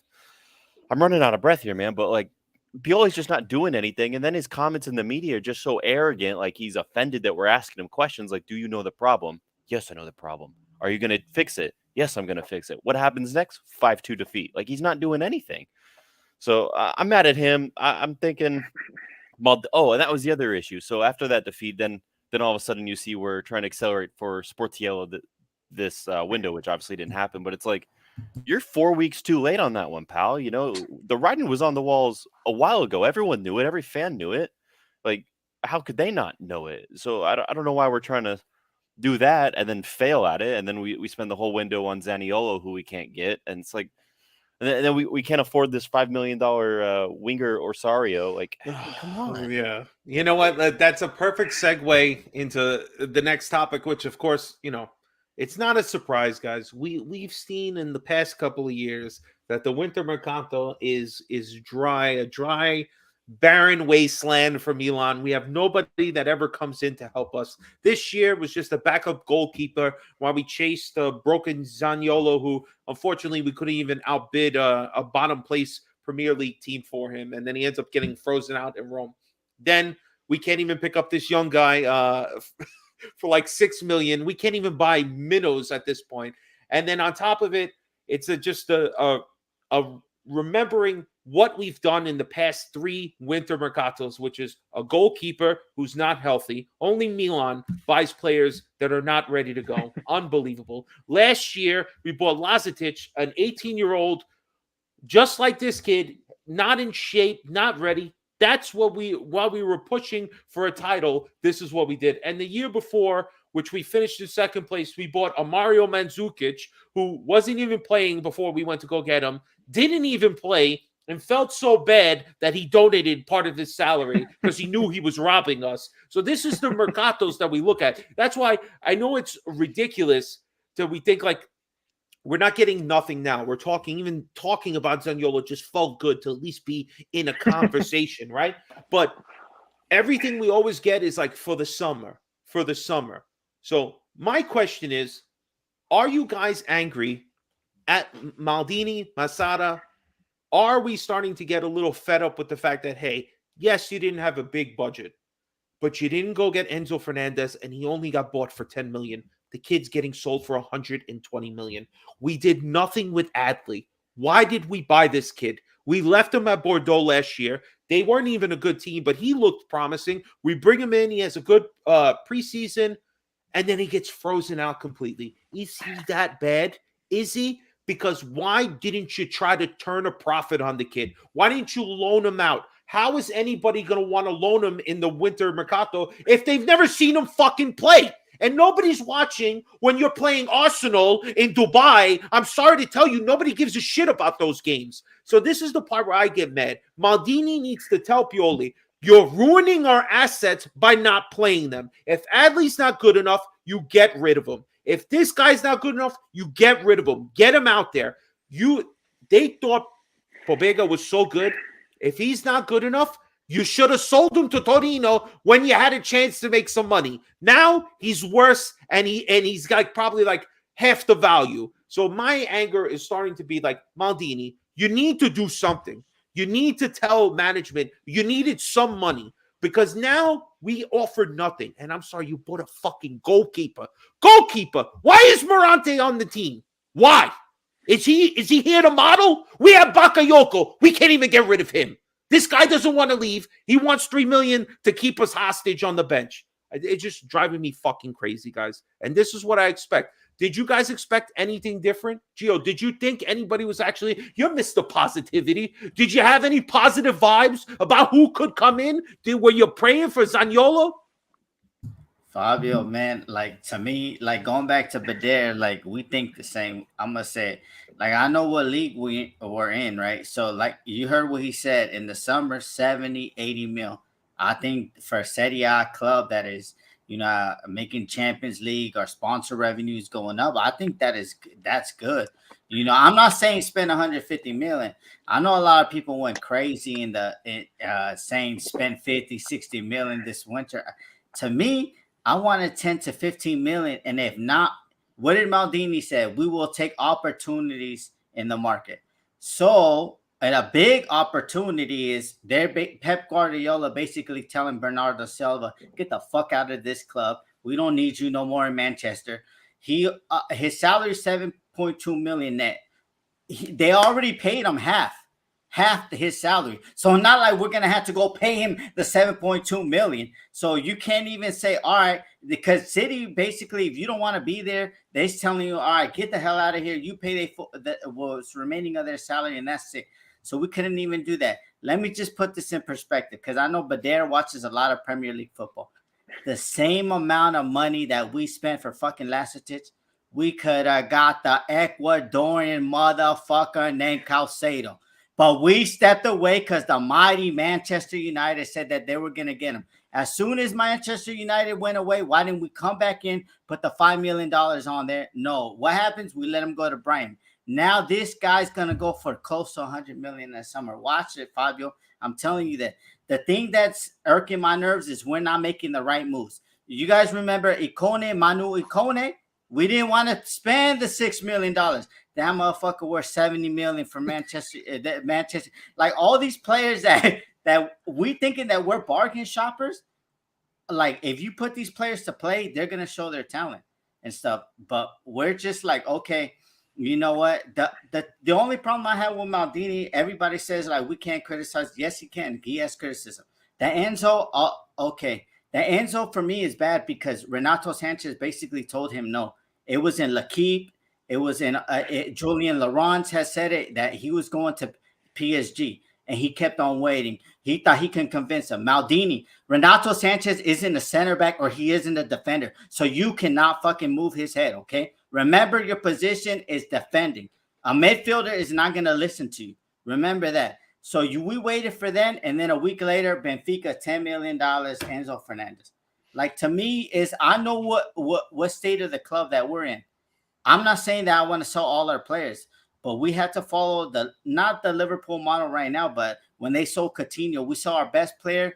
I'm running out of breath here, man, but, like, Pioli's just not doing anything, and then his comments in the media are just so arrogant, like he's offended that we're asking him questions like, do you know the problem? Yes, I know the problem. Are you going to fix it? Yes, I'm going to fix it. What happens next? 5-2 defeat. Like, he's not doing anything. So I'm mad at him. I'm thinking, and that was the other issue. So after that defeat, then all of a sudden you see we're trying to accelerate for Sportiello this window, which obviously didn't happen, but it's like, you're 4 weeks too late on that one, pal. You know, the writing was on the walls a while ago. Everyone knew it. Every fan knew it. Like, how could they not know it? So I don't know why we're trying to do that and then fail at it. And then we spend the whole window on Zaniolo, who we can't get. And it's like, and then we can't afford this $5 million winger Orsario. Like, come on. Yeah. You know what? That's a perfect segue into the next topic, which, of course, you know, it's not a surprise, guys. We've seen in the past couple of years that the winter mercato is a dry, barren wasteland for Milan. We have nobody that ever comes in to help us. This year was just a backup goalkeeper while we chased a broken Zaniolo, who unfortunately we couldn't even outbid a bottom place Premier League team for him, and then he ends up getting frozen out in Rome. Then we can't even pick up this young guy for like 6 million. We can't even buy minnows at this point. And then on top of it, it's just a remembering what we've done in the past 3 winter mercatos, which is a goalkeeper who's not healthy. Only Milan buys players that are not ready to go. Unbelievable. Last year, we bought Lazetic, an 18-year-old, just like this kid, not in shape, not ready. That's what while we were pushing for a title, this is what we did. And the year before, which we finished in second place, we bought a Mario Mandzukic, who wasn't even playing before we went to go get him, didn't even play, and felt so bad that he donated part of his salary because he knew he was robbing us. So this is the mercatos that we look at. That's why I know it's ridiculous that we think, like, we're not getting nothing now. We're talking about Zaniolo just felt good to at least be in a conversation, right? But everything we always get is like for the summer. So my question is, are you guys angry at Maldini, Masada, Are we starting to get a little fed up with the fact that, hey, yes, you didn't have a big budget, but you didn't go get Enzo Fernandez and he only got bought for 10 million. The kid's getting sold for 120 million. We did nothing with Adley. Why did we buy this kid? We left him at Bordeaux last year. They weren't even a good team, but he looked promising. We bring him in. He has a good preseason, and then he gets frozen out completely. Is he that bad? Is he? Because why didn't you try to turn a profit on the kid? Why didn't you loan him out? How is anybody going to want to loan him in the winter mercato if they've never seen him fucking play? And nobody's watching when you're playing Arsenal in Dubai. I'm sorry to tell you, nobody gives a shit about those games. So this is the part where I get mad. Maldini needs to tell Pioli, you're ruining our assets by not playing them. If Adley's not good enough, you get rid of him. If this guy's not good enough, you get rid of him. Get him out there. They thought Pobega was so good. If he's not good enough, you should have sold him to Torino when you had a chance to make some money. Now he's worse, and he's got probably like half the value. So my anger is starting to be like, Maldini, you need to do something. You need to tell management you needed some money, because now we offered nothing. And I'm sorry, you bought a fucking goalkeeper. Goalkeeper. Why is Morante on the team? Why? Is he here to model? We have Bakayoko. We can't even get rid of him. This guy doesn't want to leave. He wants $3 million to keep us hostage on the bench. It's just driving me fucking crazy, guys. And this is what I expect. Did you guys expect anything different? Gio, did you think anybody was actually... You're Mr. Positivity. Did you have any positive vibes about who could come in? Were you praying for Zaniolo? Fabio, man, like, to me, like, going back to Bader, like, we think the same. I'm gonna say, like, I know what league we're in, right? So, like, you heard what he said in the summer, 70, 80 mil. I think for a Serie A club that is, making Champions League or sponsor revenues going up, I think that's good. I'm not saying spend 150 million. I know a lot of people went crazy in saying spend 50, 60 million this winter. To me, I wanted 10 to 15 million. And if not, what did Maldini say? We will take opportunities in the market. So, and a big opportunity is Pep Guardiola basically telling Bernardo Silva, get the fuck out of this club. We don't need you no more in Manchester. His salary is 7.2 million net. They already paid him half his salary. So not like we're going to have to go pay him the 7.2 million. So you can't even say, all right, because City, basically, if you don't want to be there, they're telling you, all right, get the hell out of here. You pay what's remaining of their salary, and that's it. So we couldn't even do that. Let me just put this in perspective, because I know Bader watches a lot of Premier League football. The same amount of money that we spent for fucking Lacetic, we could have got the Ecuadorian motherfucker named Caicedo. But we stepped away because the mighty Manchester United said that they were going to get him. As soon as Manchester United went away, why didn't we come back in, put the $5 million on there? No. What happens? We let him go to Brighton. Now this guy's going to go for close to 100 million this summer. Watch it, Fabio. I'm telling you that. The thing that's irking my nerves is we're not making the right moves. You guys remember Manu Ikone? We didn't want to spend the $6 million. That motherfucker worth 70 million for Manchester. Like all these players that we thinking that we're bargain shoppers. Like if you put these players to play, they're gonna show their talent and stuff. But we're just like, okay, you know what? The only problem I have with Maldini, everybody says like we can't criticize. Yes, he can. He has criticism. The Enzo, okay. The Enzo for me is bad because Renato Sanchez basically told him no. It was in L'Equipe. It was in Julian Laurent has said it that he was going to PSG and he kept on waiting. He thought he can convince him. Maldini, Renato Sanchez isn't a center back or he isn't a defender. So you cannot fucking move his head, okay? Remember your position is defending. A midfielder is not going to listen to you. Remember that. So we waited for them, and then a week later, Benfica, $10 million, Enzo Fernandez. Like, to me, I know what state of the club that we're in. I'm not saying that I want to sell all our players, but we have to follow not the Liverpool model right now, but when they sold Coutinho, we saw our best player.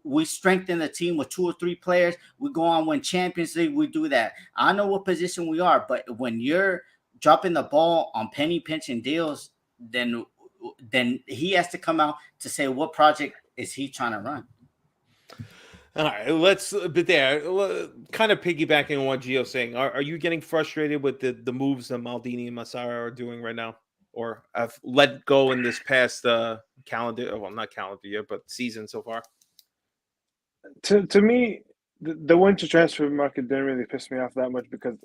We strengthen the team with 2 or 3 players. We go on win Champions League. We do that. I know what position we are, but when you're dropping the ball on penny pinching deals, then then he has to come out to say what project is he trying to run. All right, kind of piggybacking on what Gio's saying. Are you getting frustrated with the moves that Maldini and Massara are doing right now, or have let go in this past calendar? Well, not calendar year, but season so far. To me, the winter transfer market didn't really piss me off that much because,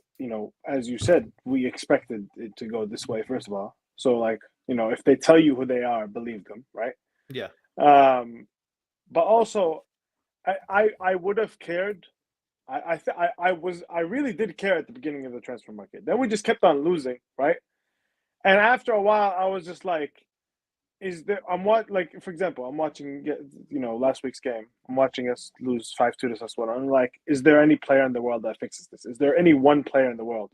as you said, we expected it to go this way, first of all. So, like, if they tell you who they are, believe them, right? Yeah. But also, I would have cared. I really did care at the beginning of the transfer market. Then we just kept on losing, right? And after a while, I was just like, for example, I'm watching, last week's game. I'm watching us lose 5-2 to Sassuolo. I'm like, is there any player in the world that fixes this? Is there any one player in the world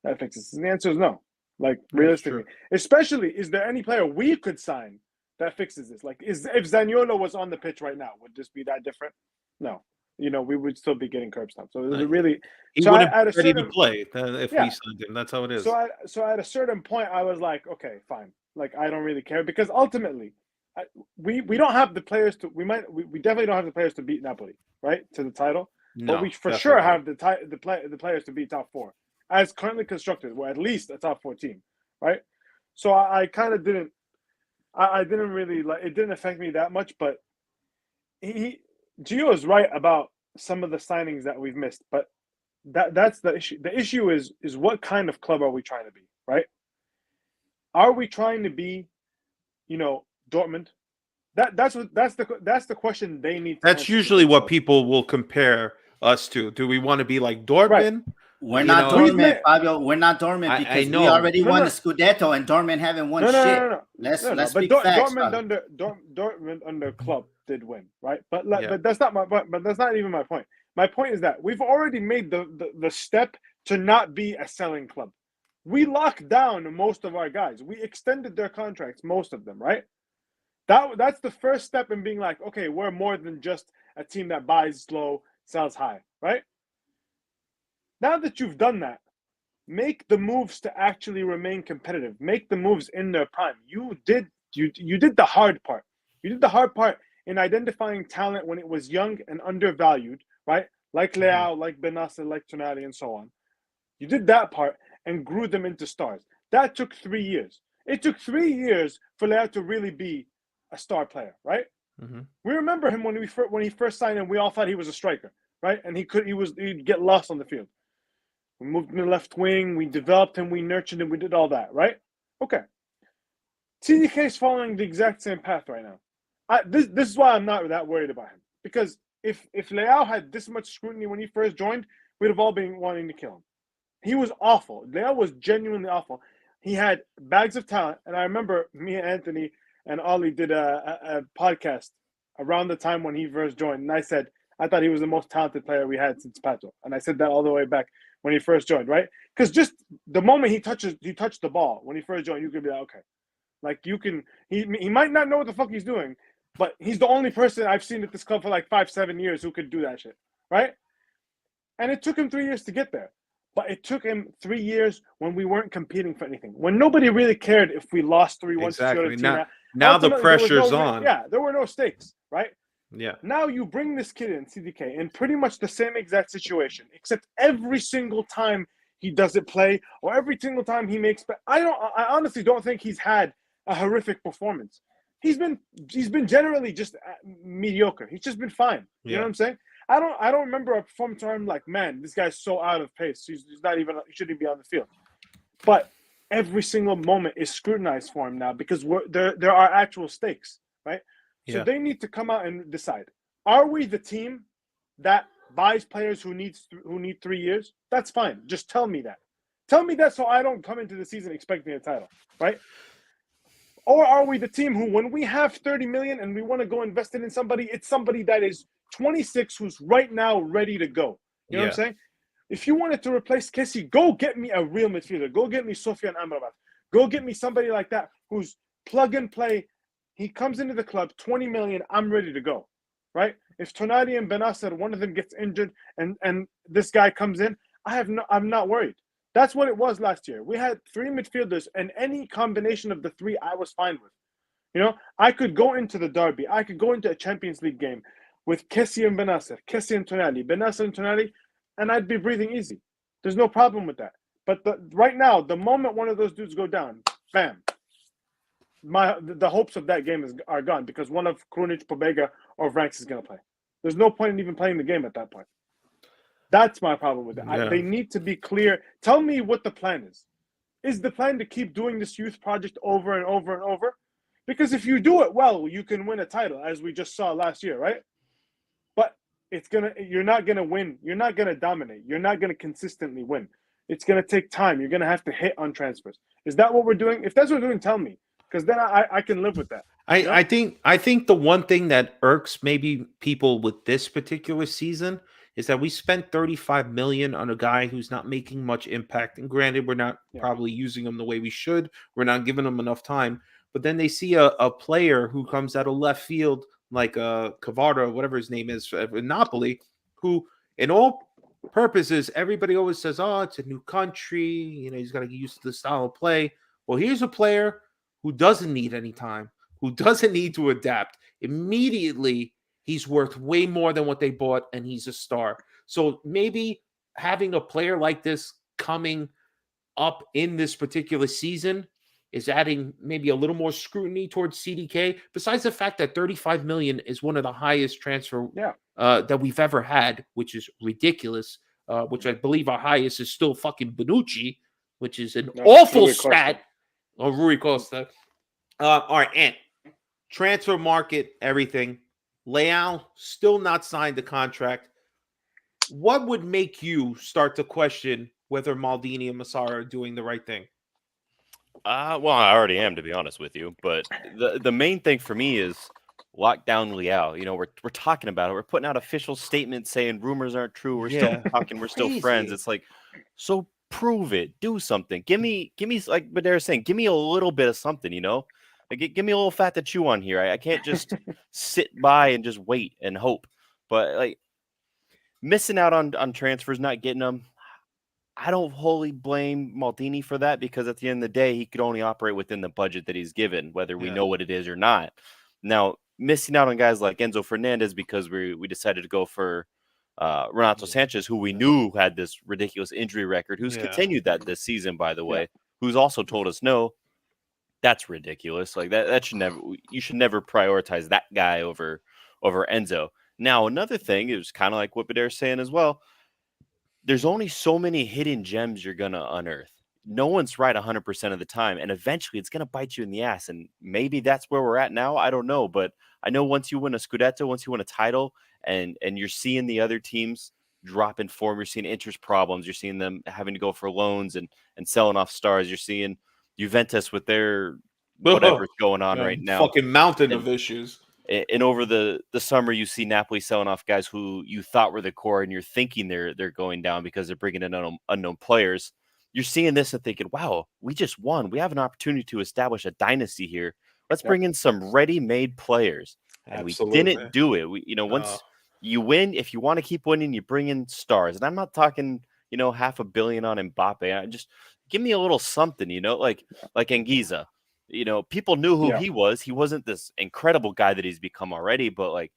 that fixes this? And the answer is no. Like, realistically, especially, is there any player we could sign that fixes this? Like, if Zaniolo was on the pitch right now, would this be that different? No. We would still be getting curb stomped. So it really, he wouldn't be ready to play if we signed him. That's how it is. So at a certain point, I was like, okay, fine. Like, I don't really care because ultimately, we don't have the players to. We definitely don't have the players to beat Napoli, right, to the title. No, but we for sure have the players to beat top 4 as currently constructed. We're at least a top 4 team, right? So I kind of didn't. I didn't really like. It didn't affect me that much, but Gio is right about some of the signings that we've missed, but that's the issue. The issue is what kind of club are we trying to be, right? Are we trying to be, Dortmund? That's the question they need. That's usually what people will compare us to. Do we want to be like Dortmund? Right. We're not Dortmund, Fabio. We're not Dortmund because we already won the Scudetto and Dortmund haven't won shit. No. Let's but speak facts. Dortmund under Klopp did win, right? But that's not but that's not even my point. My point is that we've already made the step to not be a selling club. We locked down most of our guys. We extended their contracts, most of them, right? That's the first step in being like, okay, we're more than just a team that buys low, sells high, right? Now that you've done that, make the moves to actually remain competitive. Make the moves in their prime. You did the hard part. You did the hard part in identifying talent when it was young and undervalued, right? Like Leao, like Benasser, like Tonali, and so on. You did that part and grew them into stars. That took 3 years. It took 3 years for Leao to really be a star player, right? Mm-hmm. We remember him when he first signed him. We all thought he was a striker, right? And he'd get lost on the field. We moved him to the left wing. We developed him. We nurtured him. We did all that, right? Okay. CDK is following the exact same path right now. This is why I'm not that worried about him. Because if Leao had this much scrutiny when he first joined, we'd have all been wanting to kill him. He was awful. Leao was genuinely awful. He had bags of talent. And I remember me and Anthony and Ollie did a podcast around the time when he first joined. And I said, I thought he was the most talented player we had since Pato. And I said that all the way back when he first joined, right? Because just the moment he touched the ball when he first joined, you could be like, okay. Like, he might not know what the fuck he's doing, but he's the only person I've seen at this club for like 5-7 years who could do that shit, right? And it took him 3 years to get there. But it took him 3 years when we weren't competing for anything. When nobody really cared if we lost 3-1 exactly. to the now the pressure's on. Yeah, there were no stakes, right? Yeah. Now you bring this kid in, CDK, in pretty much the same exact situation, except every single time he doesn't play or every single time he makes. I honestly don't think he's had a horrific performance. He's been generally just mediocre. He's just been fine. You know what I'm saying? I don't remember a performance where I'm like, man, this guy's so out of pace. He's not even. He shouldn't be on the field. But every single moment is scrutinized for him now because there are actual stakes, right? So they need to come out and decide: are we the team that buys players who need 3 years? That's fine. Just tell me that. Tell me that so I don't come into the season expecting a title, right? Or are we the team who, when we have 30 million and we want to go invest it in somebody, it's somebody that is 26 who's right now ready to go. You know what I'm saying? If you wanted to replace Kessie, go get me a real midfielder. Go get me Sofian Amrabat. Go get me somebody like that who's plug and play. He comes into the club, 20 million, I'm ready to go, right? If Tonali and Benasser, one of them gets injured and this guy comes in, I'm not worried. That's what it was last year. We had 3 midfielders, and any combination of the 3 I was fine with. You know, I could go into the derby. I could go into a Champions League game with Kessie and Benasser, Kessie and Tonali, Benasser and Tonali, and I'd be breathing easy. There's no problem with that. But right now, the moment one of those dudes go down, bam, the hopes of that game are gone because one of Krunic, Pobega, or Vranks is going to play. There's no point in even playing the game at that point. That's my problem with it. Yeah. They need to be clear. Tell me what the plan is. Is the plan to keep doing this youth project over and over and over? Because if you do it well, you can win a title, as we just saw last year, right? But you're not gonna win. You're not gonna dominate. You're not gonna consistently win. It's gonna take time. You're gonna have to hit on transfers. Is that what we're doing? If that's what we're doing, tell me, because then I can live with that. I think the one thing that irks maybe people with this particular season is that we spent 35 million on a guy who's not making much impact. And granted, we're not probably using him the way we should. We're not giving him enough time. But then they see a player who comes out of left field, like Cavada, whatever his name is, in Napoli, who, in all purposes, everybody always says, "Oh, it's a new country. You know, he's got to get used to the style of play." Well, here's a player who doesn't need any time, who doesn't need to adapt. Immediately, he's worth way more than what they bought, and he's a star. So maybe having a player like this coming up in this particular season is adding maybe a little more scrutiny towards CDK, besides the fact that 35 million is one of the highest transfer that we've ever had, which is ridiculous, which I believe our highest is still fucking Bonucci, which is an awful Rui stat. Oh, Rui Costa. All right, Ant. Transfer market, everything. Leao still not signed the contract. What would make you start to question whether Maldini and Massara are doing the right thing? Well, I already am, to be honest with you. But the main thing for me is lock down Leao. You know, we're talking about it. We're putting out official statements saying rumors aren't true. We're still talking. We're still friends. It's like, so prove it. Do something. Give me like Badera's saying, give me a little bit of something, you know? Like, give me a little fat to chew on here. I can't just sit by and just wait and hope. But, like, missing out on transfers, not getting them, I don't wholly blame Maldini for that, because at the end of the day, he could only operate within the budget that he's given, whether we know what it is or not. Now, missing out on guys like Enzo Fernandez because we decided to go for Renato Sanchez, who we knew had this ridiculous injury record, who's continued that this season, by the way, who's also told us no. That's ridiculous. Like that should never. You should never prioritize that guy over Enzo. Now, another thing, it was kind of like what Badera's saying as well. There's only so many hidden gems you're gonna unearth. No one's right 100% of the time, and eventually it's gonna bite you in the ass. And maybe that's where we're at now. I don't know, but I know once you win a Scudetto, once you win a title, and you're seeing the other teams drop in form, you're seeing interest problems, you're seeing them having to go for loans and selling off stars. You're seeing Juventus with their whatever's going on right now. Fucking mountain of issues. And over the summer, you see Napoli selling off guys who you thought were the core, and you're thinking they're going down because they're bringing in unknown players. You're seeing this and thinking, wow, we just won. We have an opportunity to establish a dynasty here. Let's bring in some ready-made players. And we didn't do it. Once you win, if you want to keep winning, you bring in stars. And I'm not talking, $500 million on Mbappe. Just give me a little something, like Anguissa. People knew who he was. He wasn't this incredible guy that he's become already, but like,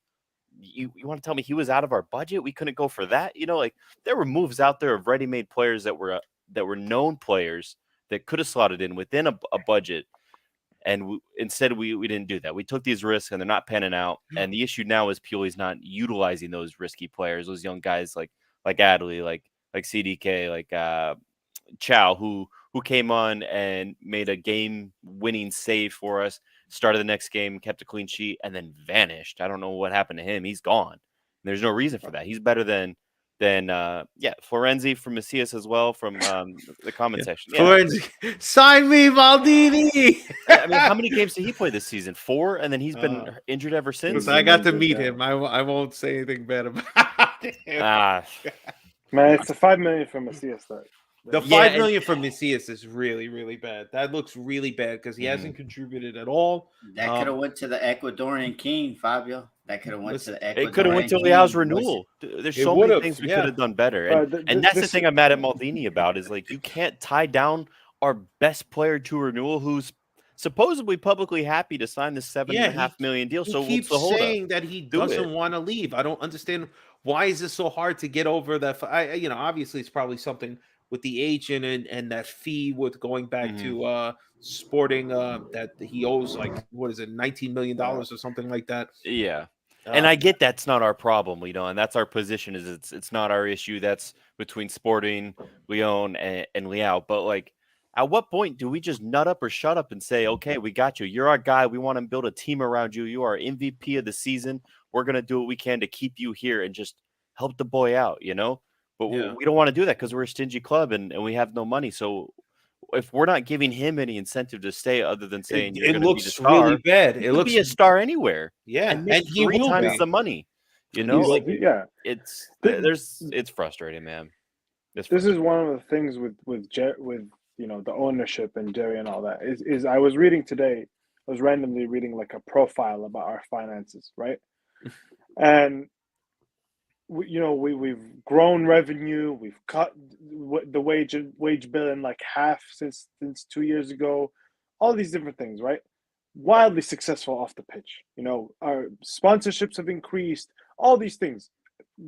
you want to tell me he was out of our budget? We couldn't go for that. There were moves out there of ready-made players that were known players that could have slotted in within a budget. And instead we didn't do that. We took these risks and they're not panning out. And the issue now is Pioli's not utilizing those risky players, those young guys like Adley, like CDK, like Chow, who came on and made a game-winning save for us, started the next game, kept a clean sheet, and then vanished. I don't know what happened to him. He's gone. There's no reason for that. He's better than Florenzi from Macias as well from the comment section. Yeah. Florenzi, sign me, Maldini. I mean, how many games did he play this season? 4, and then he's been injured ever since. I got to meet him. I won't say anything bad about him. Man, it's a $5 million from Macias though. The $5 million from Macias is really, really bad. That looks really bad because he hasn't contributed at all. That could have went to the Ecuadorian king, Fabio. That could have went to the Ecuadorian. It could have went to Leao's renewal. There's so many things we could have done better. And that's the thing I'm mad at Maldini about is like you can't tie down our best player to renewal who's supposedly publicly happy to sign this Yeah, $7.5 million deal. he So what's keeps the holdup? saying that he Do doesn't it. want to leave. I don't understand why is this so hard to get over that. Obviously it's probably something with the agent and that fee with going back Mhm. to Sporting that he owes like what is it, $19 million or something like that. Yeah. And I get that's not our problem, and that's our position is it's not our issue. That's between Sporting, Leon, and Liao. But like, at what point do we just nut up or shut up and say, okay, we got you. You're our guy. We want to build a team around you. You are MVP of the season. We're gonna do what we can to keep you here and just help the boy out, But Yeah. we don't want to do that because we're a stingy club and we have no money. So if we're not giving him any incentive to stay other than saying you're It going to be the looks star, really bad. he It could looks be a star anywhere. yeah, And make and he 3 will times be. the money. He will Like be. Yeah. it's frustrating, man. This is one of the things with the ownership and Jerry and all that is I was reading today. I was randomly reading like a profile about our finances, right? And we've grown revenue. We've cut the wage bill in like half since 2 years ago. All these different things, right? Wildly successful off the pitch. Our sponsorships have increased. All these things,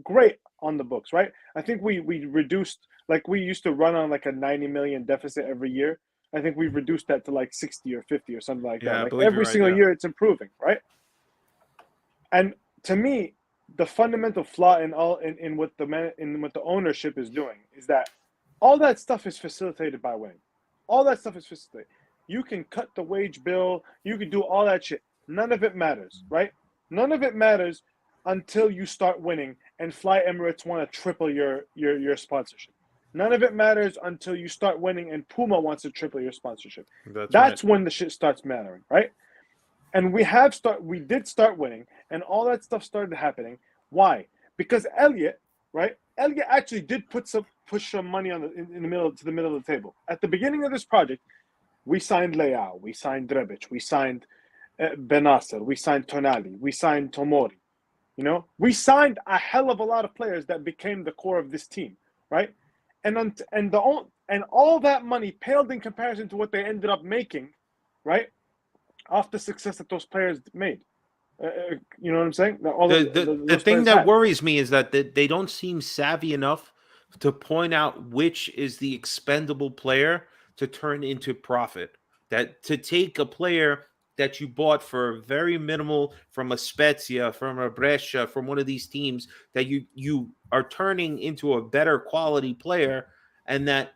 great on the books, right? I think we reduced, like we used to run on like a 90 million deficit every year. I think we've reduced that to like 60 or 50 or something like Yeah, I that. Like believe every you're right, single yeah. year, it's improving, right? And to me, the fundamental flaw in what the ownership is doing is that all that stuff is facilitated by winning. All that stuff is facilitated. You can cut the wage bill. You can do all that shit. None of it matters, right? None of it matters until you start winning and Fly Emirates want to triple your sponsorship. None of it matters until you start winning and Puma wants to triple your sponsorship. That's when the shit starts mattering, right? And we did start winning, and all that stuff started happening. Why? Because Elliot, right? Elliot actually did push some money in the middle of the table. At the beginning of this project, we signed Leao, we signed Drebic, we signed Benasser, we signed Tonali, we signed Tomori. We signed a hell of a lot of players that became the core of this team, right? And all that money paled in comparison to what they ended up making, right? Off the success that those players made. You know what I'm saying? The thing that worries me is that they don't seem savvy enough to point out which is the expendable player to turn into profit. That to take a player that you bought for very minimal from a Spezia, from a Brescia, from one of these teams that you are turning into a better quality player, and that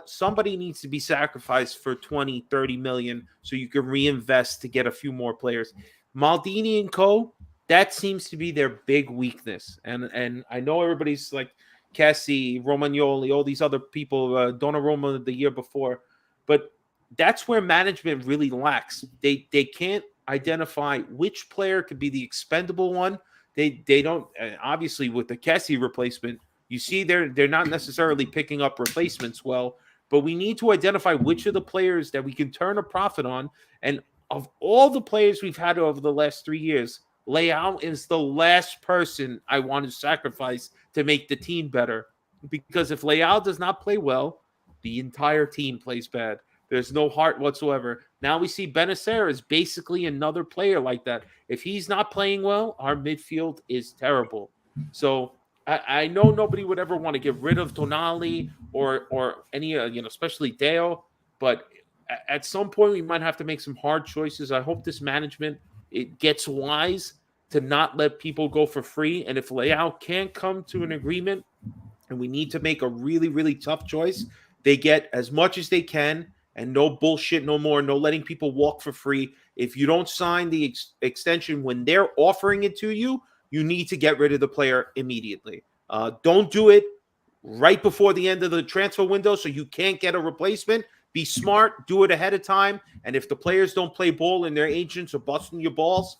somebody needs to be sacrificed for 20, 30 million so you can reinvest to get a few more players. Maldini and co, that seems to be their big weakness. And I know everybody's like Cassie, Romagnoli, all these other people, Donnarumma the year before, but that's where management really lacks. They can't identify which player could be the expendable one. They don't, obviously with the Cassie replacement, you see they're not necessarily picking up replacements well, but we need to identify which of the players that we can turn a profit on. And of all the players we've had over the last 3 years, Leao is the last person I want to sacrifice to make the team better. Because if Leao does not play well, the entire team plays bad. There's no heart whatsoever. Now we see Benacer is basically another player like that. If he's not playing well, our midfield is terrible. So I know nobody would ever want to get rid of Tonali or any especially Deo, but at some point we might have to make some hard choices. I hope this management it gets wise to not let people go for free. And if Leao can't come to an agreement and we need to make a really, really tough choice, they get as much as they can and no bullshit no more, no letting people walk for free. If you don't sign the extension when they're offering it to you, you need to get rid of the player immediately. Don't do it right before the end of the transfer window so you can't get a replacement. Be smart, do it ahead of time. And if the players don't play ball and their agents are busting your balls,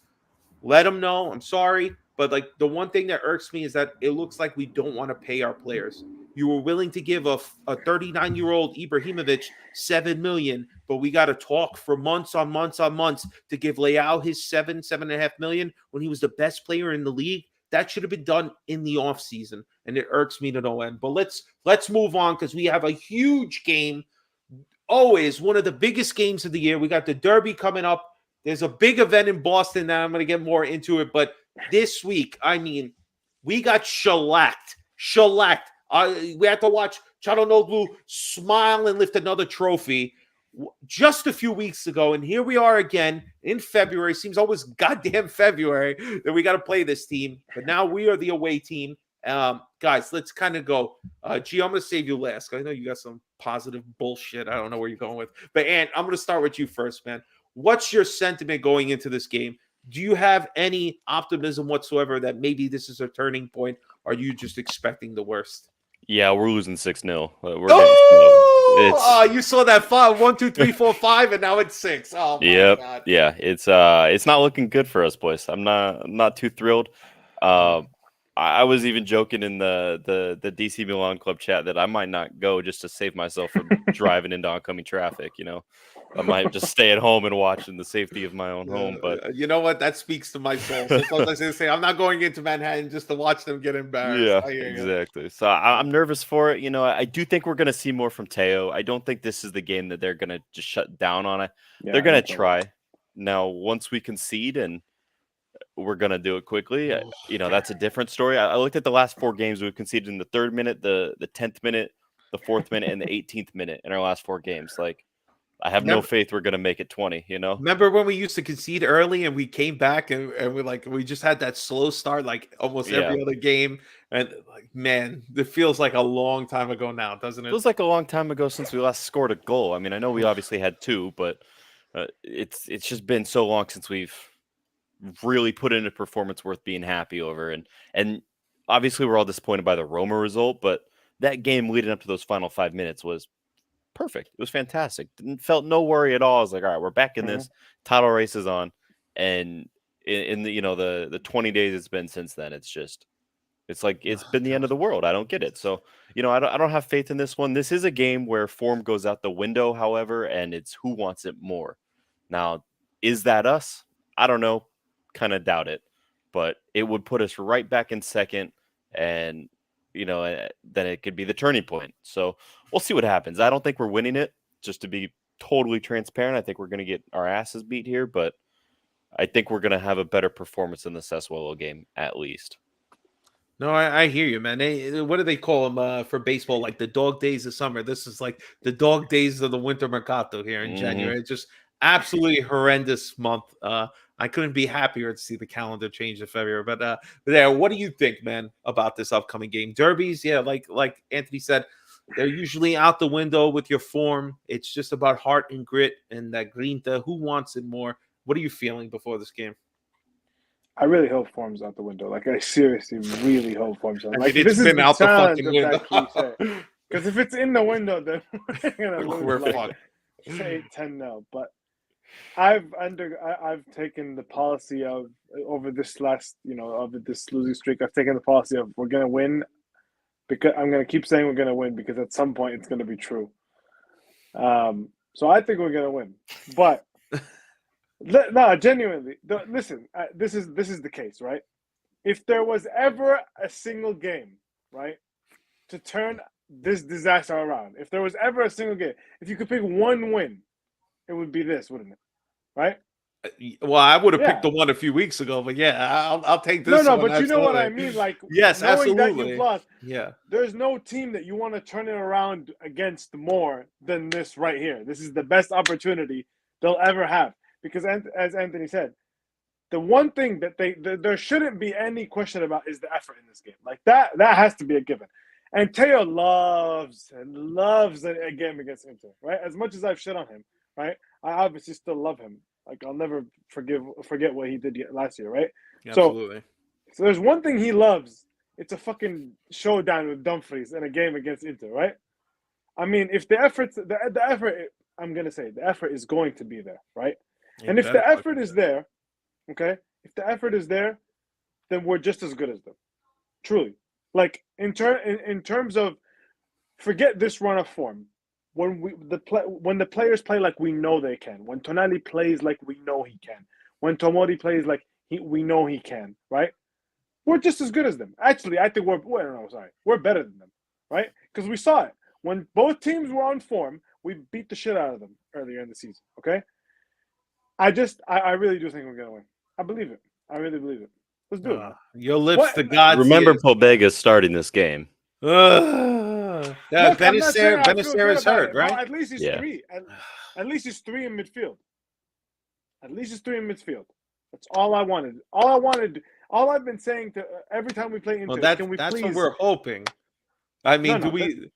let them know. I'm sorry. But like the one thing that irks me is that it looks like we don't want to pay our players. You were willing to give a 39-year-old Ibrahimovic $7 million, but we got to talk for months on months on months to give Leao his $7.5 million when he was the best player in the league. That should have been done in the offseason, and it irks me to no end. But let's move on because we have a huge game always one of the biggest games of the year. We got the Derby coming up. There's a big event in Boston that I'm going to get more into it. But this week, I mean, we got shellacked. We had to watch Çalhanoğlu smile and lift another trophy just a few weeks ago. And here we are again in February. Seems always goddamn February that we got to play this team. But now we are the away team. Guys, let's kind of go. Gio, I'm going to save you last. I know you got some positive bullshit. I don't know where you're going with. But, Ant, I'm going to start with you first, man. What's your sentiment going into this game? Do you have any optimism whatsoever that maybe this is a turning point? Or are you just expecting the worst? Yeah, we're losing 6-0. You saw that 1, 2, 3, 4, 5, and now it's 6. Oh my God. Yeah, it's not looking good for us, boys. I'm not too thrilled. I was even joking in the DC Milan club chat that I might not go just to save myself from driving into oncoming traffic. I might just stay at home and watch in the safety of my own home. But you know what? That speaks to my soul. So I was going to say, I'm not going into Manhattan just to watch them get embarrassed. Yeah, exactly. So I'm nervous for it. I do think we're going to see more from Teo. I don't think this is the game that they're going to just shut down on it. Yeah, they're going to try. Now, once we concede and we're going to do it quickly, that's a different story. I looked at the last 4 games. We've conceded in the 3rd minute, the 10th minute, the 4th minute, and the 18th minute in our last 4 games. I have no faith we're going to make it 20, Remember when we used to concede early and we came back and we just had that slow start almost every other game? And man, it feels like a long time ago now, doesn't it? It feels like a long time ago since we last scored a goal. I mean, I know we obviously had 2, but it's just been so long since we've really put in a performance worth being happy over. And obviously we're all disappointed by the Roma result, but that game leading up to those final 5 minutes was perfect. It was fantastic. Felt no worry at all. I was like, all right, we're back in this. Title race is on. And in the 20 days it's been since then, it's like it's been the end of the world. I don't get it. So, I don't have faith in this one. This is a game where form goes out the window, however, and it's who wants it more. Now, is that us? I don't know. Kind of doubt it. But it would put us right back in second, and then it could be the turning point. So we'll see what happens. I don't think we're winning it, just to be totally transparent. I think we're going to get our asses beat here, but I think we're going to have a better performance in the Sassuolo game, at least. No, I hear you, man. What do they call them for baseball? Like the dog days of summer. This is like the dog days of the winter mercato here in January. It's just absolutely horrendous month. I couldn't be happier to see the calendar change to February. But what do you think, man, about this upcoming game? Derbies, yeah, like Anthony said, they're usually out the window with your form. It's just about heart and grit and that grinta. Who wants it more? What are you feeling before this game? I really hope form's out the window. I seriously really hope form's out. It's been out the fucking window. Because if it's in the window, then we're gonna lose. We're fucked. 8-10-0. But I've taken the policy of over this losing streak. I've taken the policy of we're gonna win, because I'm gonna keep saying we're gonna win because at some point it's gonna be true. So I think we're gonna win, but no, genuinely. Listen, this is the case, right? If there was ever a single game, right, to turn this disaster around, if there was ever a single game, if you could pick one win, it would be this, wouldn't it? Right? Well, I would have picked the one a few weeks ago, but yeah, I'll take this. No, but you know what I mean. Yes, knowing absolutely. That you've lost, yeah, there's no team that you want to turn it around against more than this right here. This is the best opportunity they'll ever have, because as Anthony said, the one thing that there shouldn't be any question about is the effort in this game. That has to be a given. And Teo loves a game against Inter, right? As much as I've shit on him, right? I obviously still love him. I'll never forget what he did last year, right? Absolutely. So there's one thing he loves. It's a fucking showdown with Dumfries in a game against Inter, right? I mean, if the effort, I'm gonna say the effort is going to be there, right? And if the effort is there, okay, if the effort is there, then we're just as good as them, truly. In terms of, forget this run of form. When the players play like we know they can, when Tonali plays like we know he can, when Tomori plays like we know he can, right? We're just as good as them. Actually, I think we're better than them, right? Because we saw it when both teams were on form, We beat the shit out of them earlier in the season. Okay. I really do think we're gonna win. I believe it. I really believe it. Let's do it. Man. Your lips What? to God's Remember, ears. Pobega's starting this game. Look, I'm not saying I feel good Benacerra's about hurt, it. right? No, at least he's Yeah. 3. At least he's 3 in midfield. At least he's 3 in midfield. That's all I wanted. All I've been saying to every time we play Inter, can we that's please? what we're hoping. I mean, No, do we?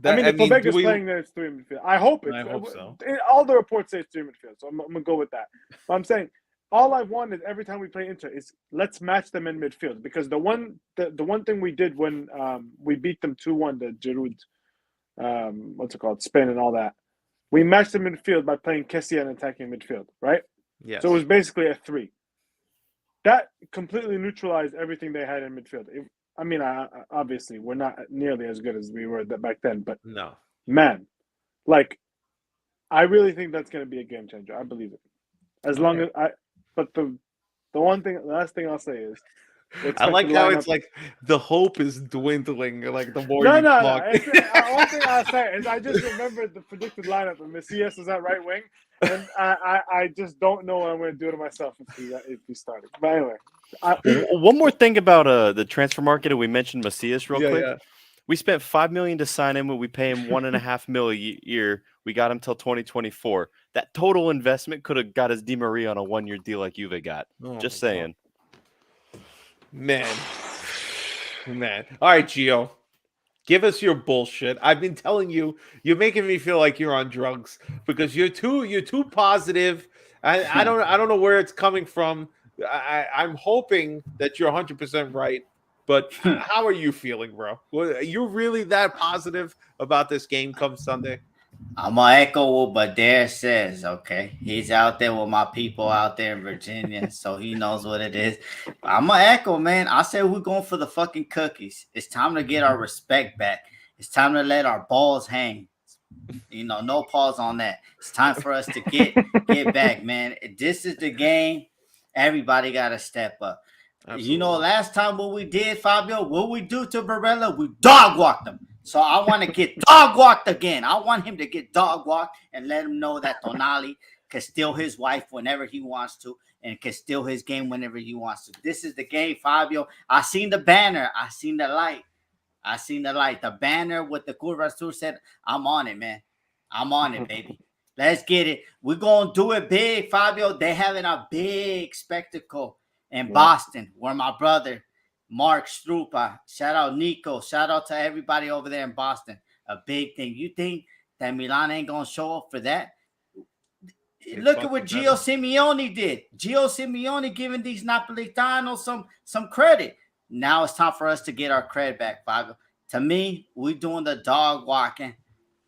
if Pobega's playing, then it's 3 in midfield. I hope it's. I hope so. All the reports say it's 3 in midfield, so I'm gonna go with that. But I'm saying all I wanted every time we play Inter is let's match them in midfield, because the one thing we did when we beat them 2-1, the Giroud, what's it called, Spain and all that, we matched them in midfield by playing Kessie and attacking midfield, right? Yes. So it was basically a 3. That completely neutralized everything they had in midfield. Obviously, we're not nearly as good as we were back then, but No. man, like, I really think that's going to be a game changer. I believe it. But the last thing I'll say is, I like how it's like the hope is dwindling. Like the more no. you talk. One thing I'll say is I just remembered the predicted lineup, and Macias is at right wing, and I just don't know what I'm going to do to myself if he started. But anyway, One more thing about the transfer market, and we mentioned Macias real quick. Yeah. We spent $5 million to sign him. We pay him $1.5 million a year. We got him till 2024. That total investment could have got us Di Maria on a 1-year deal like Juve got. Just saying. Man. All right, Gio. Give us your bullshit. I've been telling you, you're making me feel like you're on drugs because you're too positive. I don't know where it's coming from. I'm hoping that you're 100% right. But how are you feeling, bro? Are you really that positive about this game come Sunday? I'm gonna echo what Badare says. Okay, he's out there with my people out there in Virginia, so he knows what it is. I'm gonna echo, man. I said we're going for the fucking cookies. It's time to get our respect back. It's time to let our balls hang. No pause on that. It's time for us to get back, man. This is the game. Everybody got to step up. Absolutely. Last time what we did, Fabio, what we do to Barella, we dog walked him. So I want to get dog walked again. I want him to get dog walked and let him know that Tonali can steal his wife whenever he wants to and can steal his game whenever he wants to. This is the game, Fabio. I seen the banner. I seen the light. The banner with the Curva Sur said, I'm on it, man. I'm on it, baby. Let's get it. We're going to do it big, Fabio. They're having a big spectacle in Boston, where my brother, Mark Strupa, shout out Nico, shout out to everybody over there in Boston. A big thing. You think that Milan ain't going to show up for that? Look at what Gio Simeone did. Gio Simeone giving these Napolitanos some credit. Now it's time for us to get our credit back, Fabio. To me, we're doing the dog walking,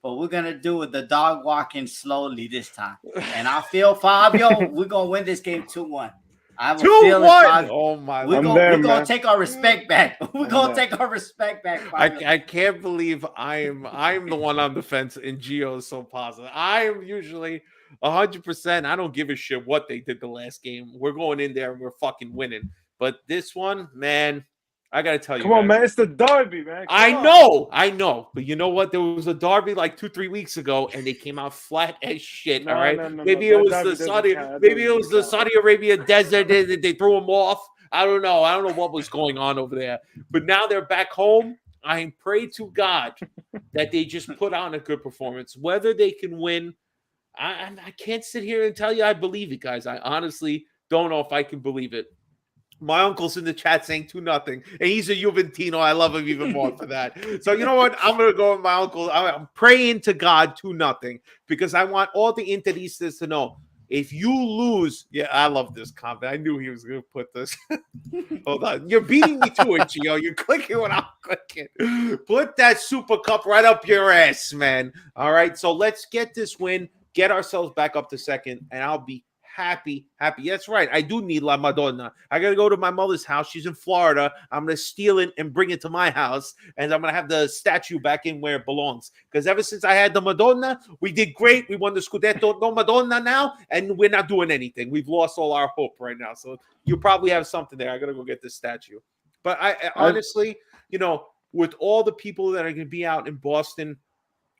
but we're going to do the dog walking slowly this time. And I feel, Fabio, we're going to win this game 2-1. I have a feeling, Fabio, oh my! We're going to take our respect back. We're going to take our respect back, Fabio. I can't believe I'm the one on the fence and Gio is so positive. I am usually 100%. I don't give a shit what they did the last game. We're going in there and we're fucking winning. But this one, man, I got to tell you. Come on, man. It's the derby, man. I know. But you know what? There was a derby like 2-3 weeks ago, and they came out flat as shit. All right. Maybe it was the Saudi Arabia desert. They threw them off. I don't know. I don't know what was going on over there. But now they're back home. I pray to God that they just put on a good performance. Whether they can win, I can't sit here and tell you I believe it, guys. I honestly don't know if I can believe it. My uncle's in the chat saying 2-0, and he's a Juventino. I love him even more for that. So you know what? I'm going to go with my uncle. I'm praying to God 2-0 because I want all the Interistas to know if you lose. Yeah, I love this comment. I knew he was going to put this. Hold on. You're beating me to it, Gio. You're clicking when I'm clicking. Put that Super Cup right up your ass, man. All right. So let's get this win, get ourselves back up to second, and I'll be happy. That's right. I do need La Madonna. I got to go to my mother's house. She's in Florida. I'm going to steal it and bring it to my house. And I'm going to have the statue back in where it belongs. Because ever since I had the Madonna, we did great. We won the Scudetto. No Madonna now. And we're not doing anything. We've lost all our hope right now. So you probably have something there. I got to go get this statue. But I honestly, with all the people that are going to be out in Boston,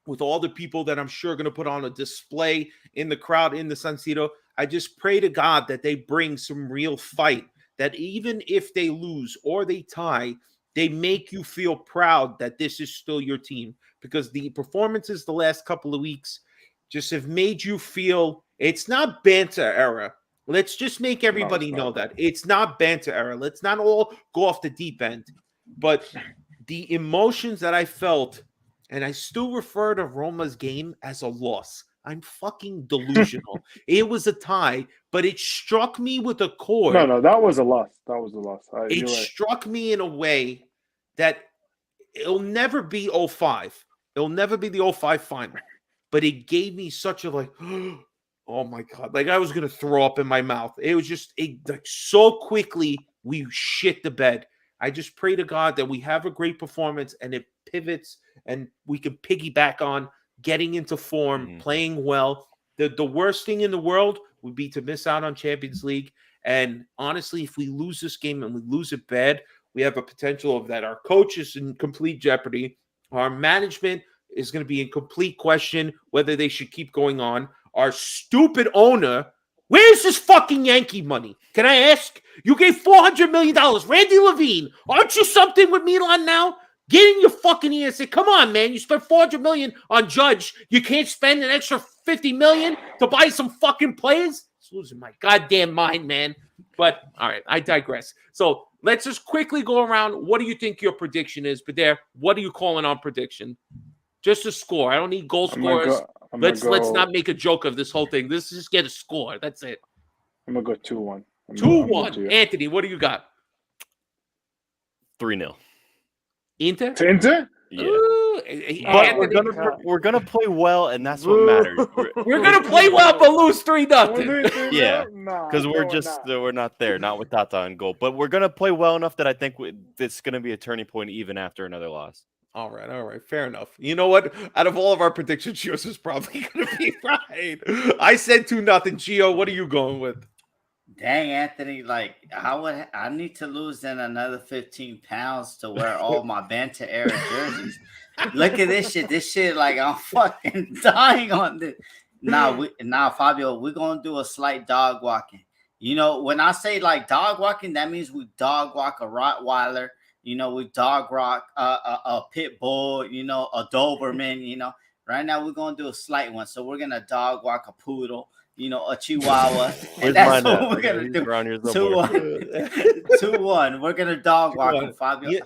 with all the people that I'm sure going to put on a display in the crowd in the San Siro, I just pray to God that they bring some real fight, that even if they lose or they tie, they make you feel proud that this is still your team, because the performances the last couple of weeks just have made you feel it's not banter era. Let's just make everybody know that it's not banter era. Let's not all go off the deep end. But the emotions that I felt, and I still refer to Roma's game as a loss. I'm fucking delusional. It was a tie, but it struck me with a chord. No, that was a loss. That was a loss. It struck me in a way that it'll never be 05. It'll never be the 05 final. But it gave me such a like, oh my God. Like I was going to throw up in my mouth. It was just like so quickly we shit the bed. I just pray to God that we have a great performance and it pivots and we can piggyback on getting into form, playing well. The worst thing in the world would be to miss out on Champions League. And honestly, if we lose this game and we lose it bad, we have a potential of that. Our coach is in complete jeopardy. Our management is going to be in complete question whether they should keep going on. Our stupid owner, where's this fucking Yankee money? Can I ask? You gave $400 million. Randy Levine, aren't you something with Milan now? Get in your fucking ear and say, come on, man. You spent $400 million on Judge. You can't spend an extra $50 million to buy some fucking players? It's losing my goddamn mind, man. But, all right, I digress. So, let's just quickly go around. What do you think your prediction is? But there, what are you calling on prediction? Just a score. I don't need goal scorers. Let's not make a joke of this whole thing. Let's just get a score. That's it. I'm going to go 2-1. 2-1. Anthony, what do you got? 3-0. Inter? To Inter? Yeah. But we're gonna play well, and that's what matters. We're gonna play well, but lose 3-0. Yeah, because we're not there, not with Tata on goal. But we're gonna play well enough that I think it's gonna be a turning point, even after another loss. All right, fair enough. You know what? Out of all of our predictions, yours is probably gonna be right. I said 2-0. Gio, what are you going with? Dang, Anthony, like I need to lose then another 15 pounds to wear all my banter era jerseys. Look at this shit. This shit, like I'm fucking dying on this. Now, Fabio, we're gonna do a slight dog walking. You know, when I say like dog walking, that means we dog walk a Rottweiler. You know, we dog walk a pit bull. You know, a Doberman. You know, right now we're gonna do a slight one. So we're gonna dog walk a poodle. You know, a Chihuahua. And that's what we're gonna do. 2-1. We're gonna dog walk them, Fabio.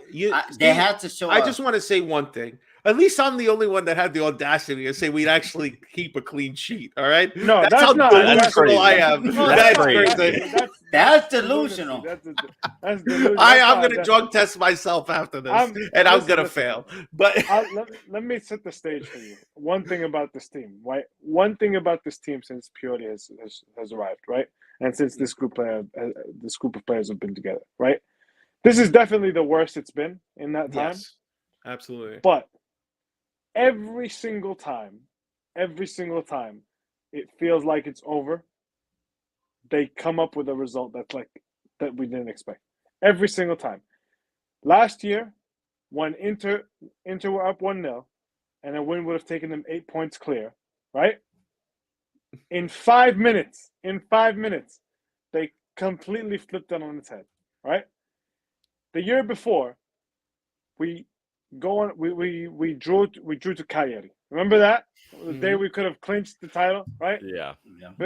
They had to show. I just want to say one thing. At least I'm the only one that had the audacity to say we'd actually keep a clean sheet. All right? No, that's how not. delusional I am. That's crazy. That's delusional. That's delusional. I'm going to drug test myself after this, and I'm going to fail. But let me set the stage for you. One thing about this team, right? One thing about this team since Pioli has arrived, right? And since this group of players have been together, right? This is definitely the worst it's been in that time. Yes, absolutely. But every single time, it feels like it's over. They come up with a result that we didn't expect. Every single time. Last year, when Inter were up 1-0, and a win would have taken them 8 points clear, right? In 5 minutes, they completely flipped it on its head, right? The year before, we drew to Cagliari. Remember that? The day we could have clinched the title, right? Yeah.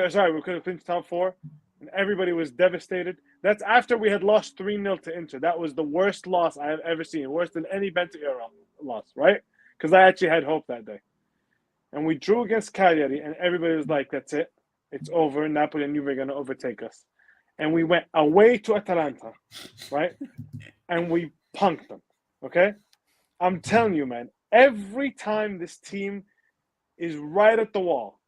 Sorry, we could have clinched top 4, and everybody was devastated. That's after we had lost 3-0 to Inter. That was the worst loss I have ever seen, worse than any Bento era loss, right? Because I actually had hope that day. And we drew against Cagliari, and everybody was like, that's it. It's over. Napoli and Juve are going to overtake us. And we went away to Atalanta, right? And we punked them, okay? I'm telling you, man, every time this team is right at the wall,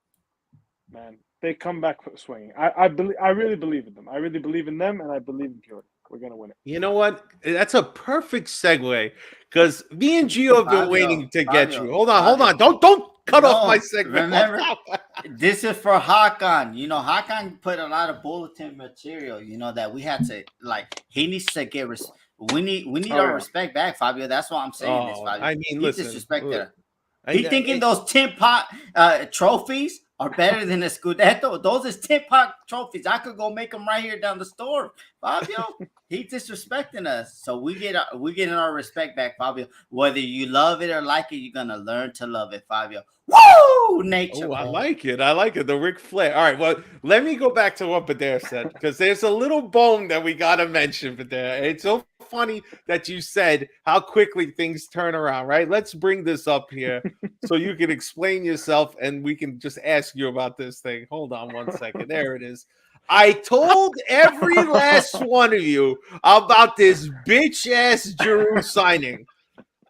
man, they come back swinging. I really believe in them. I really believe in them, and I believe in Pioli. We're going to win it. You know what? That's a perfect segue, because me and Gio have been waiting to get you. Hold on. Don't cut off my segment. Remember, this is for Hakan. You know, Hakan put a lot of bulletin material, you know, that we had to, like, he needs to get we need our respect back, Fabio. That's why I'm saying this, Fabio. I mean, listen, disrespected her. He thinking those tin pot trophies are better than a Scudetto? Those is tin pot trophies. I could go make them right here down the store, Fabio. He's disrespecting us, so we getting our respect back, Fabio. Whether you love it or like it, you're gonna learn to love it, Fabio. Woo! Nature. Oh, I like it. I like it. The Ric Flair. All right. Well, let me go back to what Badr said, because there's a little bone that we got to mention, Badr. It's so funny that you said how quickly things turn around, right? Let's bring this up here so you can explain yourself and we can just ask you about this thing. Hold on one second. There it is. I told every last one of you about this bitch ass Giroud signing.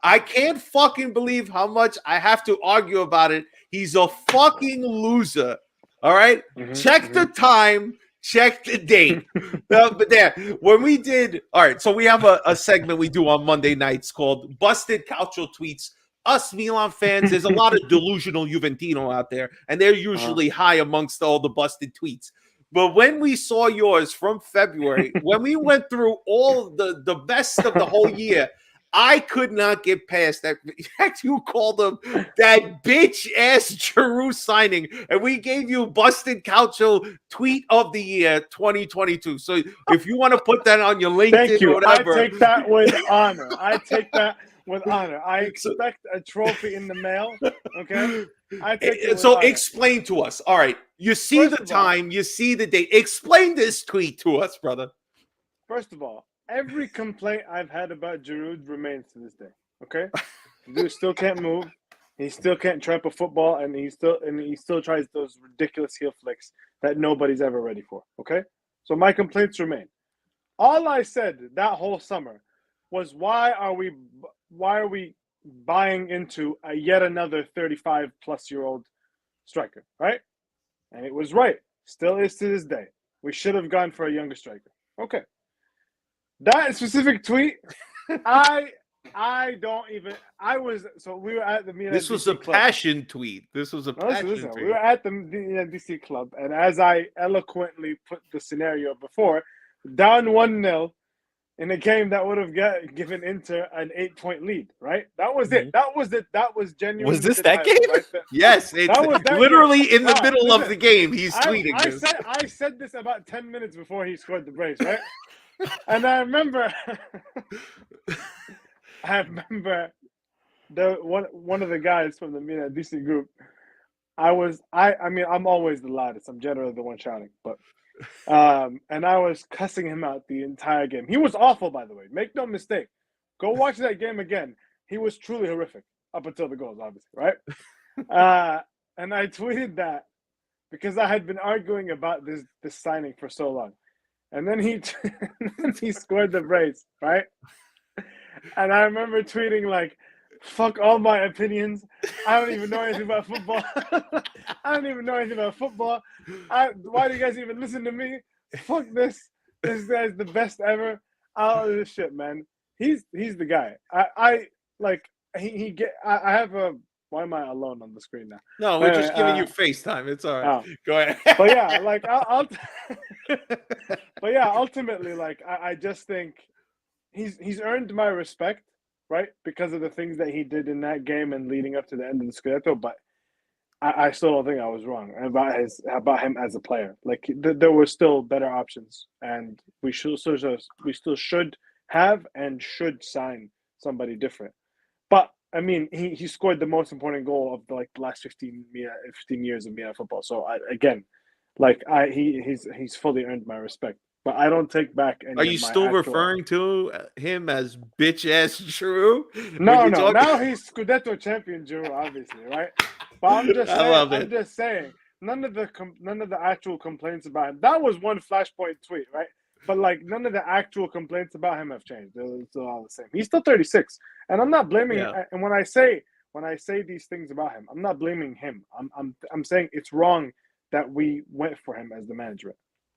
I can't fucking believe how much I have to argue about it. He's a fucking loser. All right? Check the time. Check the date. But there, when we did, all right, so we have a segment we do on Monday nights called Busted Calcio Tweets. Us Milan fans, there's a lot of delusional Juventino out there, and they're usually high amongst all the busted tweets. But when we saw yours from February, when we went through all the best of the whole year, I could not get past that. You called him that bitch ass Giroud signing, and we gave you Busted Calcio Tweet of the Year 2022. So if you want to put that on your LinkedIn, thank you. or whatever, I take that with honor. I take that with honor. I expect a trophy in the mail. Okay. I take it so honor. explain to us. All right, you see the time, you see the date. Explain this tweet to us, brother. First of all, every complaint I've had about Giroud remains to this day. Okay, dude still can't move. He still can't trap a football, and he still tries those ridiculous heel flicks that nobody's ever ready for. Okay, so my complaints remain. All I said that whole summer was, why are we buying into a yet another 35-plus-year-old striker, right? And it was right. Still is to this day. We should have gone for a younger striker. Okay. That specific tweet, I don't even. We were at the Milan. This was DC a club. passion tweet. This was a passion tweet. We were at the Milan DC club, and as I eloquently put the scenario before, down 1-0 in a game that would have given Inter an 8-point lead. Right? That was it. That was it. That was genuine. Was this that game? Right? Yes, it's literally in the middle of the game. He's tweeting this. I said this about 10 minutes before he scored the brace, right? And I remember, one of the guys from the Milan DC group. I mean, I'm always the loudest. I'm generally the one shouting, but and I was cussing him out the entire game. He was awful, by the way. Make no mistake. Go watch that game again. He was truly horrific up until the goals, obviously, right? And I tweeted that because I had been arguing about this signing for so long. And then he scored the brace, right? And I remember tweeting like, fuck all my opinions. I don't even know anything about football. I don't even know anything about football. Why do you guys even listen to me? Fuck this. This guy's the best ever. All of this shit, man. He's the guy. I have a. Why am I alone on the screen now? No, we're just giving you FaceTime. It's all right. Go ahead. But yeah, like but yeah, ultimately, like I just think he's earned my respect, right? Because of the things that he did in that game and leading up to the end of the Scudetto. But I still don't think I was wrong about him as a player. Like there were still better options, and we still should have and should sign somebody different. But I mean, he scored the most important goal of the last 15 years of Milan football. So he's fully earned my respect. But I don't take back any. Are you still referring to him as bitch ass Giroud? No. Now he's Scudetto champion Giroud, obviously, right? But I'm just saying. None of the actual complaints about him. That was one flashpoint tweet, right? But none of the actual complaints about him have changed. They're still all the same. He's still 36, and I'm not blaming. Yeah. And when I say these things about him, I'm not blaming him. I'm saying it's wrong that we went for him as the manager.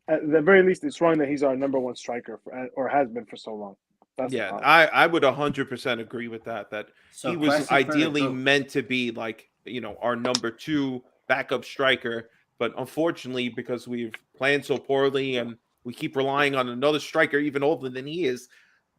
At the very least, it's wrong that he's our number one striker or has been for so long. I would 100% agree with that. That he was ideally meant to be our number 2 backup striker, but unfortunately, because we've planned so poorly and we keep relying on another striker even older than he is,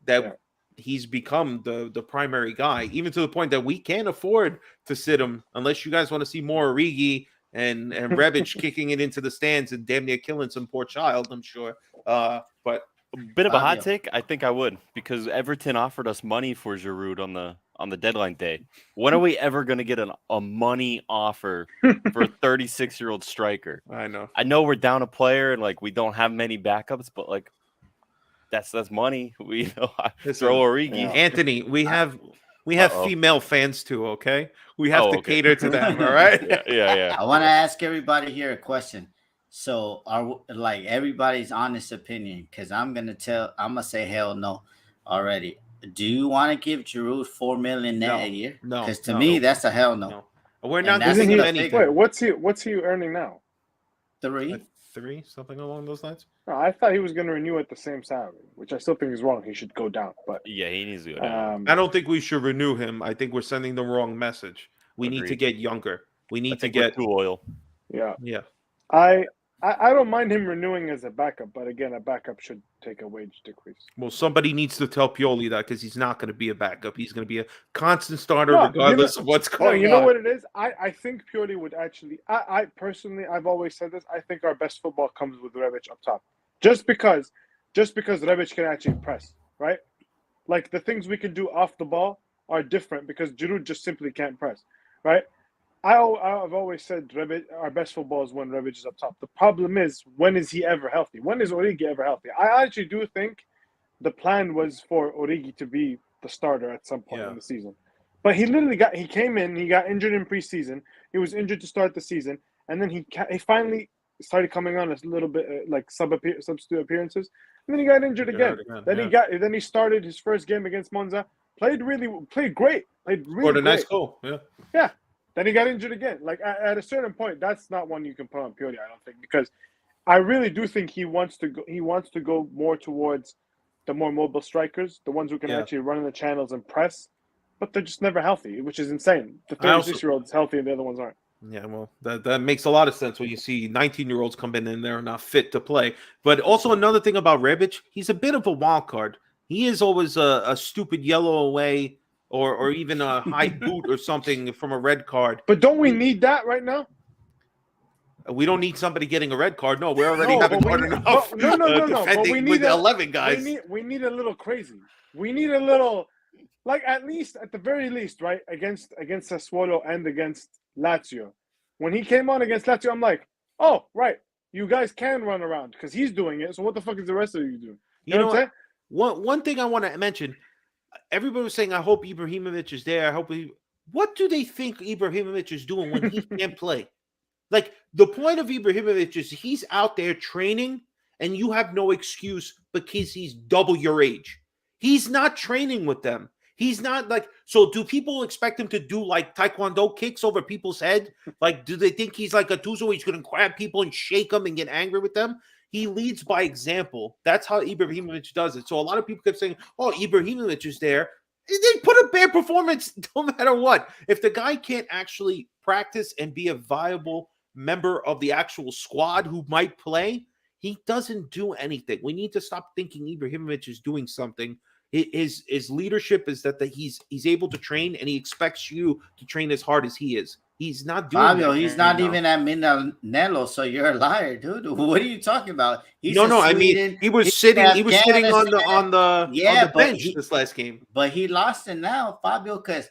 that he's become the primary guy, even to the point that we can't afford to sit him unless you guys want to see more Origi and Rebic kicking it into the stands and damn near killing some poor child, I'm sure. But Bit of a hot Fabio. take. I think I would, because Everton offered us money for Giroud on the deadline day. When are we ever going to get a money offer for a 36-year-old striker? I know. I know we're down a player and like we don't have many backups, but like that's money. We throw Origi. Yeah. Anthony, we have Uh-oh. female fans too, okay? We have Oh, to okay. cater to them, all right? Yeah. I want to ask everybody here a question. So, are like everybody's honest opinion? Because I'm gonna say hell no already. Do you want to give Giroud $4 million net a year? No, Because to no. me, that's a hell no. No. We're And not that's giving the him figure. anything. Wait, what's he earning now? 3. 3, something along those lines. No, I thought he was going to renew at the same salary, which I still think is wrong. He should go down. But Yeah, he needs to go down. I don't think we should renew him. I think we're sending the wrong message. We need to Agreed. get younger. We I need to think we're get too loyal. yeah, yeah. I don't mind him renewing as a backup, but again, a backup should take a wage decrease. Well, somebody needs to tell Pioli that, because he's not going to be a backup. He's going to be a constant starter No, regardless of what's No, going you on. know what it is? I think Pioli would actually. I personally, I've always said this. I think our best football comes with Rebic up top, just because Rebic can actually press, right? Like the things we can do off the ball are different because Giroud just simply can't press, right? I've always said Rebic, our best football is when Rebic is up top. The problem is, when is he ever healthy? When is Origi ever healthy? I actually do think the plan was for Origi to be the starter at some point in the season. But he came in, he got injured in preseason. He was injured to start the season. And then he finally started coming on a little bit like substitute appearances. And then he got injured again. Then he started his first game against Monza, played great. Scored a nice goal. Yeah. Then he got injured again. Like at a certain point, that's not one you can put on Pioli, I don't think, because I really do think he wants to go more towards the more mobile strikers, the ones who can actually run in the channels and press, but they're just never healthy, which is insane. The 36-year-old is healthy and the other ones aren't. Yeah, well, that makes a lot of sense when you see 19-year-olds come in there not fit to play. But also another thing about Rebic, he's a bit of a wild card. He is always a stupid yellow away or even a high boot or something from a red card. But don't we need that right now? We don't need somebody getting a red card. No, we already have a card enough. No. But we need 11 guys. We need a little crazy. We need a little, like at the very least, right? Against Sassuolo and against Lazio. When he came on against Lazio, I'm like, oh, right. You guys can run around because he's doing it. So what the fuck is the rest of you doing? You know what I'm saying? One thing I want to mention, everybody was saying, I hope Ibrahimovic is there. What do they think Ibrahimovic is doing when he can't play? Like, the point of Ibrahimovic is he's out there training, and you have no excuse because he's double your age. He's not training with them. He's not like, so do people expect him to do like Taekwondo kicks over people's head? Like, do they think he's like a Tuzo? He's going to grab people and shake them and get angry with them? He leads by example. That's how Ibrahimovic does it. So a lot of people kept saying, oh, Ibrahimovic is there. They put a bad performance no matter what. If the guy can't actually practice and be a viable member of the actual squad who might play, he doesn't do anything. We need to stop thinking Ibrahimovic is doing something. His leadership is that he's able to train, and he expects you to train as hard as he is. He's not doing Fabio, that he's not even at Milanello, so you're a liar, dude. What are you talking about? No, I mean, he was sitting on the bench this last game. But he lost it now, Fabio, because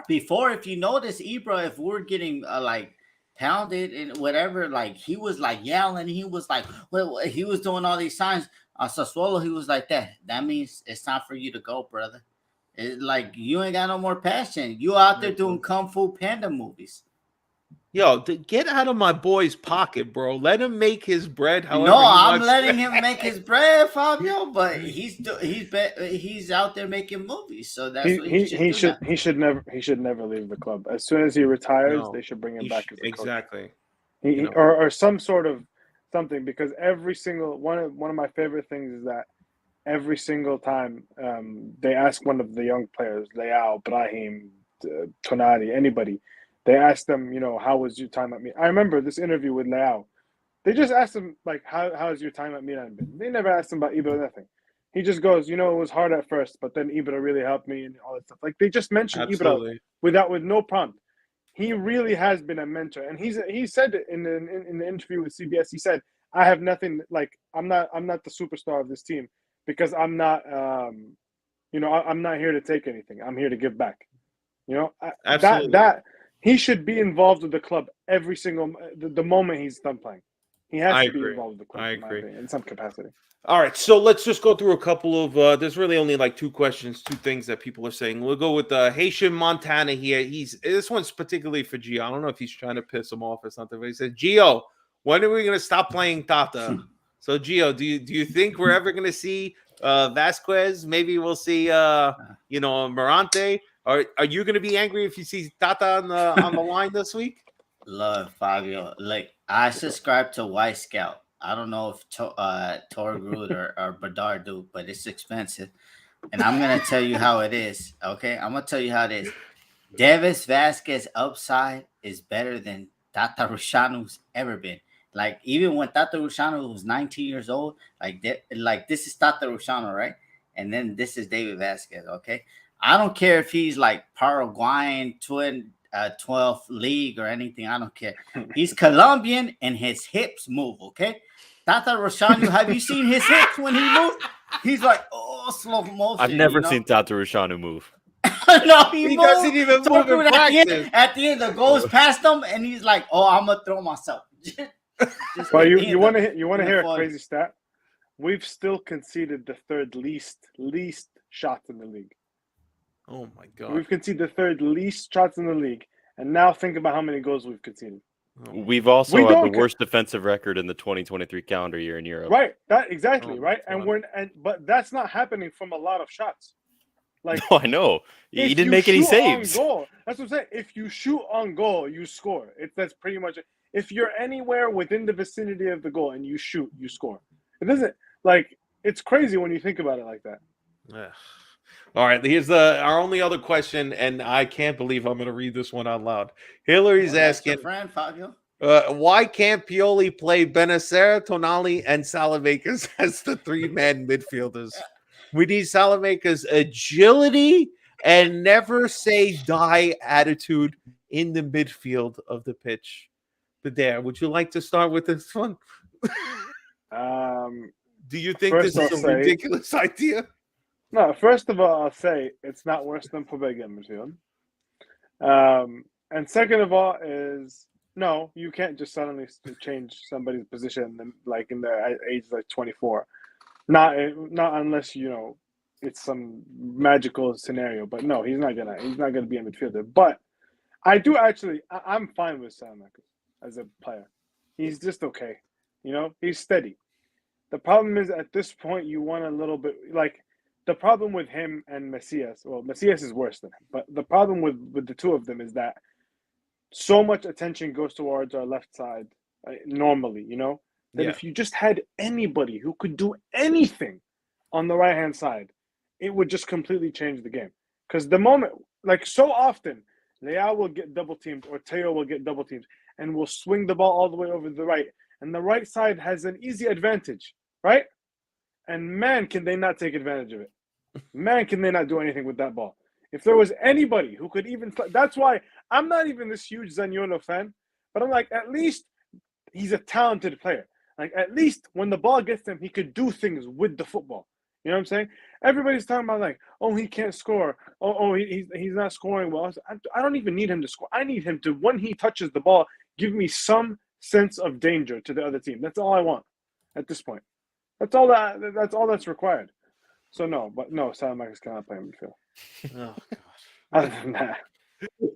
before, if you notice, Ibra, if we're getting like pounded and whatever, like he was like yelling, he was like, well, he was doing all these signs. Sassuolo, he was like that. That means it's time for you to go, brother. It's like you ain't got no more passion. You out there doing Kung Fu Panda movies. Yo, get out of my boy's pocket, bro. Let him make his bread. However I'm letting him make his bread, Fabio. But he's out there making movies, so that's what he should never leave the club. As soon as he retires, they should bring him back as a coach. Exactly. Or some sort of something, because every single one of my favorite things is that every single time they ask one of the young players, Leao, Brahim, Tonali, anybody. They asked them, how was your time at Milan? I remember this interview with Leao. They just asked him, like, how has your time at Milan been? They never asked him about Ibra or nothing. he just goes, it was hard at first, but then Ibra really helped me and all that stuff. Like they just mentioned Absolutely. Ibra with no prompt. He really has been a mentor, and he said it in the interview with CBS. He said, "I have nothing. Like I'm not the superstar of this team because I'm not I'm not here to take anything. I'm here to give back." Absolutely. That he should be involved with the club every single the moment he's done playing. He has I to be agree. involved with the club. I in my agree. opinion, in some capacity. All right, so let's just go through a couple of. There's really only like two questions, two things that people are saying. We'll go with Haitian Montana here. This one's particularly for Gio. I don't know if he's trying to piss him off or something, but he said, "Gio, when are we going to stop playing Tata?" So, Gio, do you think we're ever going to see Vasquez? Maybe we'll see Morante. Are you going to be angry if you see Tata on the line this week? Love Fabio. Like I subscribe to White Scout. I don't know if Torgrud or Bedard do, but it's expensive. And I'm gonna tell you how it is. Okay, I'm gonna tell you how it is. Davis Vasquez upside is better than Tata Rushanu's ever been. Like even when Tata Rushanu was 19 years old, like this is Tata Rushanu, right? And then this is David Vasquez. Okay, I don't care if he's like Paraguayan 12th league or anything. I don't care. He's Colombian and his hips move. Okay, Tata Rushanu, have you seen his hips when he moves? He's like, slow motion. I've never seen Tata Rushanu move. No, he doesn't even move in practice. At the end, the goes past him, and he's like, I'm gonna throw myself. But you want to hear a crazy stat? We've still conceded the third least shots in the league. Oh my God! We've conceded the third least shots in the league, and now think about how many goals we've conceded. We've also had the worst defensive record in the 2023 calendar year in Europe. Right, right, but that's not happening from a lot of shots. Like, no, I know he didn't make any saves. Goal, that's what I'm saying. If you shoot on goal, you score. That's pretty much it. If you're anywhere within the vicinity of the goal and you shoot, you score. It doesn't it's crazy when you think about it like that. Yeah. All right, here's our only other question, and I can't believe I'm going to read this one out loud. Hillary's asking, friend, Fabio. Why can't Pioli play Benacer, Tonali, and Salamakers as the three-man midfielders? We need Salamakers' agility and never say die attitude in the midfield of the pitch. But would you like to start with this one? Do you think this is a ridiculous idea? No, first of all, I'll say it's not worse than Pobega midfield. And second of all is, no, you can't just suddenly change somebody's position like in their age like 24. Not unless it's some magical scenario. But no, he's not gonna be a midfielder. But I'm fine with Salamakers as a player. He's just okay. He's steady. The problem is at this point you want a little bit like. The problem with him and Macias, well, Macias is worse than him, but the problem with the two of them is that so much attention goes towards our left side normally, that if you just had anybody who could do anything on the right-hand side, it would just completely change the game. Because the moment, so often, Leao will get double-teamed or Teo will get double-teamed and will swing the ball all the way over to the right. And the right side has an easy advantage, right? And man, can they not take advantage of it. Man, can they not do anything with that ball. If there was anybody who could even... That's why I'm not even this huge Zaniolo fan, but I'm like, at least he's a talented player. Like, at least when the ball gets to him, he could do things with the football. You know what I'm saying? Everybody's talking about he can't score. He's not scoring well. I don't even need him to score. I need him to, when he touches the ball, give me some sense of danger to the other team. That's all I want at this point. That's all that's required. So no, Salamakers cannot play in midfield. Oh God. Other than that,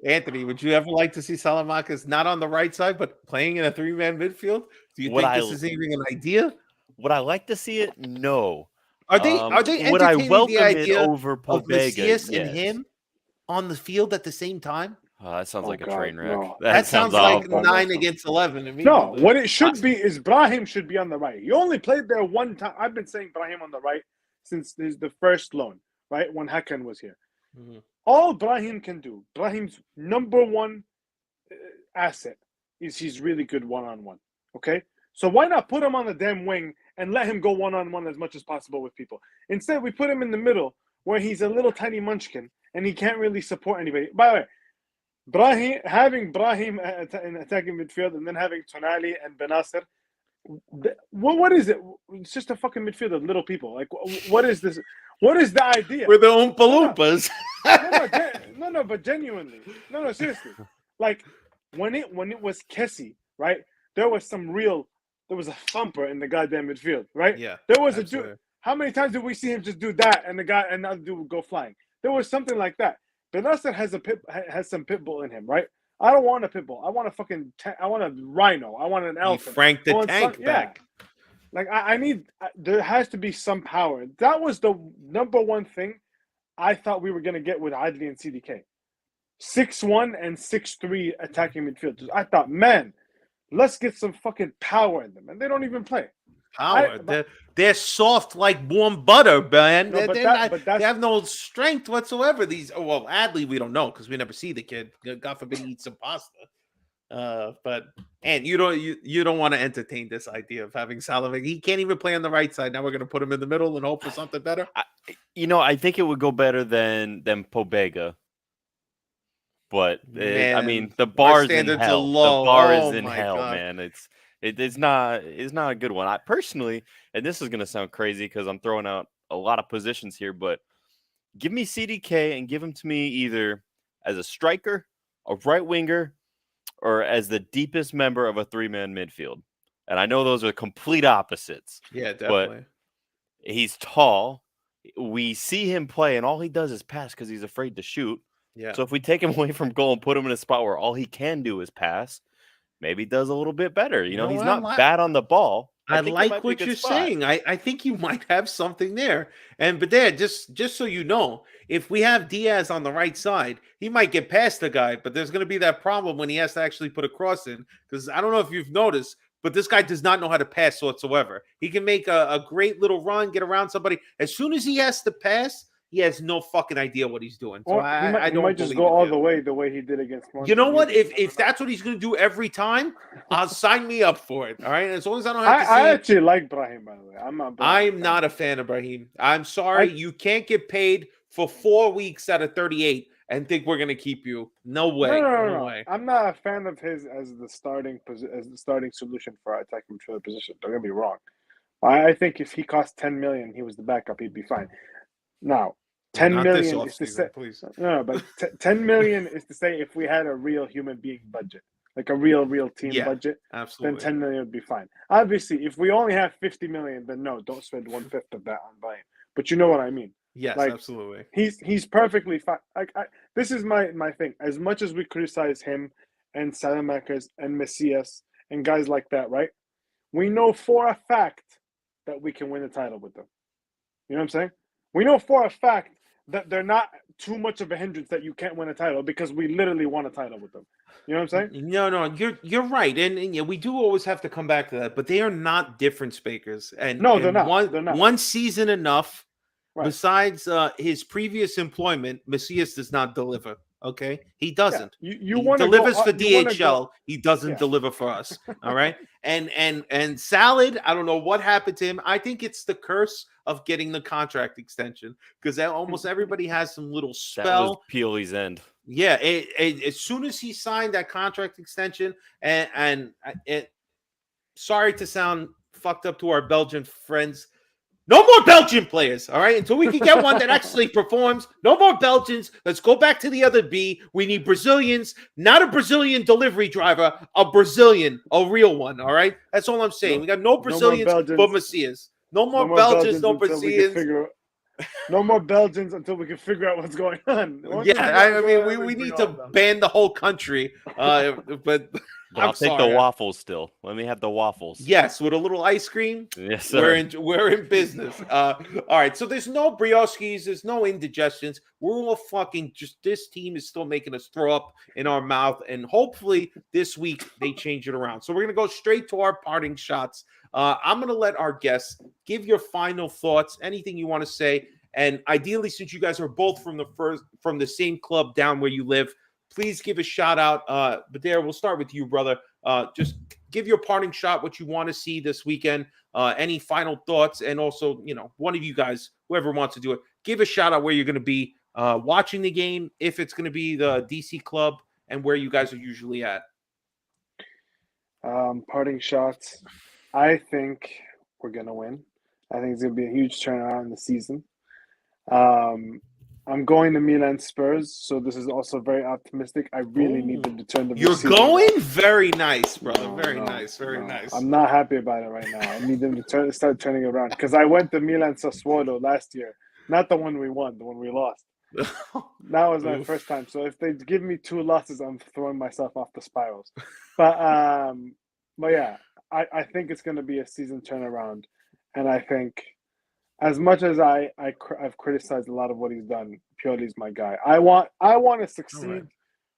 Anthony, would you ever like to see Salamakers not on the right side, but playing in a three-man midfield? Do you think this is even an idea? Would I like to see it? No. Are they entertaining would I welcome the idea it over of Pobega? Macias and him on the field at the same time? That sounds like a train wreck. No. That sounds like awful. 9 against 11 to me. No, what it should be is Brahim should be on the right. He only played there one time. I've been saying Brahim on the right since the first loan, right? When Hakan was here. Mm-hmm. All Brahim can do, Brahim's number one asset is he's really good one-on-one. Okay? So why not put him on the damn wing and let him go one-on-one as much as possible with people. Instead, we put him in the middle where he's a little tiny munchkin and he can't really support anybody. By the way, having Brahim in attacking midfield and then having Tonali and Benasser, what is it? It's just a fucking midfield of little people. Like, what is this? What is the idea? We're the Oompa Loompas. No, but genuinely. No, seriously. Like, when it was Kessie, right? There was a thumper in the goddamn midfield, right? Yeah. There was absolutely. a dude. How many times did we see him just do that and another dude would go flying? There was something like that. Benasser has some pit bull in him, right? I don't want a pit bull. I want I want a rhino. I want an elephant. Frank the Tank back. Yeah. Like there has to be some power. That was the number one thing I thought we were gonna get with Adli and CDK. 6'1" and 6'3" attacking midfielders. I thought, man, let's get some fucking power in them, and they don't even play. Power. They're soft like warm butter, man. No, They have no strength whatsoever. Adley, we don't know because we never see the kid. God forbid he eats some pasta. And you don't want to entertain this idea of having Salah. He can't even play on the right side. Now we're going to put him in the middle and hope for something better. I think it would go better than Pobega. But I mean, the bar is in hell. The bar is in hell, man. It's not a good one. I personally, and this is gonna sound crazy because I'm throwing out a lot of positions here, but give me CDK and give him to me either as a striker, a right winger, or as the deepest member of a 3-man midfield. And I know those are complete opposites. Yeah, definitely. But he's tall. We see him play, and all he does is pass because he's afraid to shoot. Yeah. So if we take him away from goal and put him in a spot where all he can do is pass, maybe he does a little bit better. He's not bad on the ball. I like what you're saying. I think you might have something there. But there, just so you know, if we have Diaz on the right side, he might get past the guy, but there's going to be that problem when he has to actually put a cross in. Because I don't know if you've noticed, but this guy does not know how to pass whatsoever. He can make a great little run, get around somebody. As soon as he has to pass, he has no fucking idea what he's doing. So I don't might just go all the way he did against Monty. You know what? If that's what he's going to do every time, I'll sign me up for it. All right, as long as I don't have to see. I actually like Brahim, by the way. I'm not a fan of Brahim. I'm sorry, you can't get paid for 4 weeks out of 38 and think we're going to keep you. No way. No way. I'm not a fan of his as the starting solution for our attacking midfielder position. Don't get me wrong. I think if he cost 10 million, he was the backup, he'd be fine. Now, 10 million is to say, please. No, but 10 million is to say if we had a real human being budget, like a real team budget, absolutely, then 10 million would be fine. Obviously, if we only have 50 million, then no, don't spend 1/5 of that on buying. But you know what I mean? Yes, absolutely. He's perfectly fine. This is my thing. As much as we criticize him and Salamakers and Messias and guys like that, right? We know for a fact that we can win the title with them. You know what I'm saying? We know for a fact that they're not too much of a hindrance that you can't win a title because we literally won a title with them. You know what I'm saying? No, you're right, and yeah, we do always have to come back to that. But they are not difference makers, and no, they're not. They're not. One season enough. Right. Besides his previous employment, Messias does not deliver. Okay, he doesn't. Yeah. He delivers for DHL. He doesn't deliver for us. All right, and Salad. I don't know what happened to him. I think it's the curse of getting the contract extension because almost everybody has some little spell. That was Pioli's end. Yeah, as soon as he signed that contract extension, and sorry to sound fucked up to our Belgian friends. No more Belgian players, all right? Until we can get one that actually performs. No more Belgians. Let's go back to the other B. We need Brazilians, not a Brazilian delivery driver, a Brazilian, a real one, all right? That's all I'm saying. We got no Brazilians but Messias. No more Belgians, no Brazilians. No more Belgians until we can figure out what's going on. I mean, we need to ban the whole country, but... I'll take the waffles still. Let me have the waffles. Yes, with a little ice cream. Yes, sir. We're in business. All right, so there's no brioskis, there's no indigestions. We're all fucking this team is still making us throw up in our mouth, and hopefully this week they change it around. So we're gonna go straight to our parting shots. I'm gonna let our guests give your final thoughts, anything you want to say, and ideally, since you guys are both from the same club down where you live. Please give a shout out. But there, we'll start with you, brother. Just give your parting shot, what you want to see this weekend. Any final thoughts, and also, one of you guys, whoever wants to do it, give a shout out where you're going to be watching the game, if it's going to be the DC club, and where you guys are usually at. Parting shots. I think we're gonna win. I think it's gonna be a huge turnaround in the season. I'm going to Milan Spurs, so this is also very optimistic. I really need them to turn the. You're season going around. Very nice, brother. No, very no, nice. Very no. nice. I'm not happy about it right now. I need them to start turning it around, because I went to Milan Sassuolo last year, not the one we won, the one we lost. That was my first time. So if they give me 2 losses, I'm throwing myself off the spirals. But yeah, I think it's going to be a season turnaround, and I think, as much as I've criticized a lot of what he's done, Pioli's my guy. I want to succeed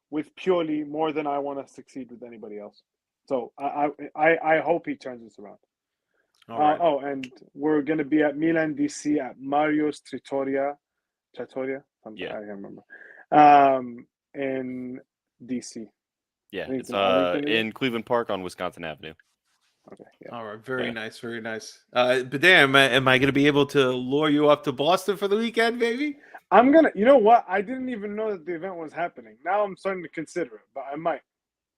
with Pioli more than I want to succeed with anybody else. So I hope he turns this around. Right. And we're going to be at Milan DC at Mario's Trattoria. I can't remember. In DC. Yeah, it's in Cleveland Park on Wisconsin Avenue. Okay. Yeah. All right. Very nice. Very nice. But damn, am I going to be able to lure you up to Boston for the weekend, baby? I'm gonna. You know what? I didn't even know that the event was happening. Now I'm starting to consider it, but I might.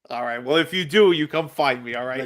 All right. Well, if you do, you come find me. All right.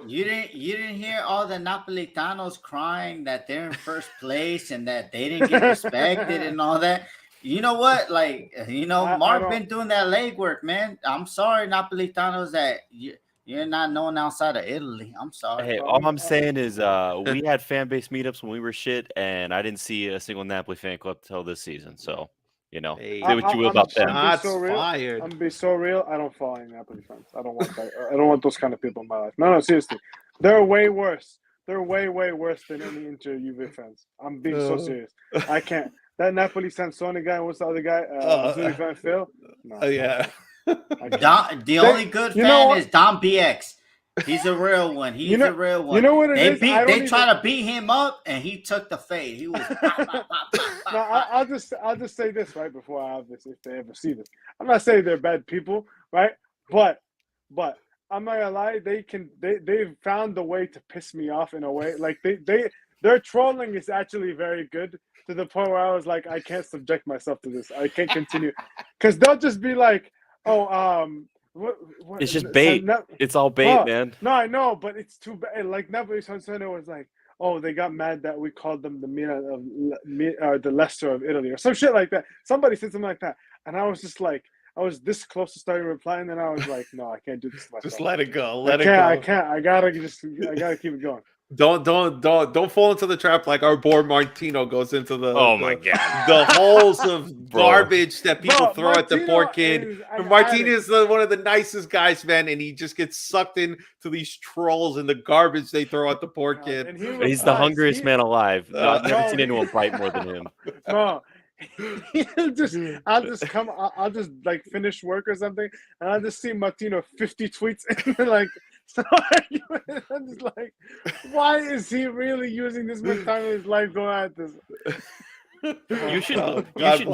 You didn't hear all the Napolitanos crying that they're in first place and that they didn't get respected and all that. You know what? Mark been doing that legwork, man. I'm sorry, Napolitanos, that you're not known outside of Italy. I'm sorry. Hey, all I'm saying is we had fan base meetups when we were shit, and I didn't see a single Napoli fan club till this season. So, say what you will about them. I'm gonna be so real. I don't follow any Napoli fans. I don't want that. I don't want those kind of people in my life. No, seriously. They're way worse. They're way, way worse than any Inter Juve fans. I'm being so serious. I can't. That Napoli Sansone guy, what's the other guy? Zuri Van Phil? No. Oh, yeah. The only good fan is Dom BX. He's a real one. He's a real one. You know what it is? They try to beat him up, and he took the fade. He was. I'll just say this right before I have this, if they ever see this. I'm not saying they're bad people, right? But I'm not gonna lie. They've found a way to piss me off in a way. Like their trolling is actually very good, to the point where I was like, I can't subject myself to this. I can't continue, because they'll just be like, what, it's just bait. It's all bait, man. No, I know, but it's too bad. Like Napoli Sansone was like, they got mad that we called them the Milan of the Leicester of Italy, or some shit like that. Somebody said something like that, and I was just like, I was this close to starting replying, and I was like, no, I can't do this to myself. Just let it go. I can't. I gotta keep it going. Don't fall into the trap like our boy Martino goes into the my god, the holes of garbage that people throw at the poor kid. Martino is one of the nicest guys, man, and he just gets sucked into these trolls and the garbage they throw at the poor kid. He's the hungriest man alive. I've never seen anyone bite more than him. No. I'll just like finish work or something, and I'll just see Martino 50 tweets and like so I'm just like, why is he really using this much time in his life going at this? You should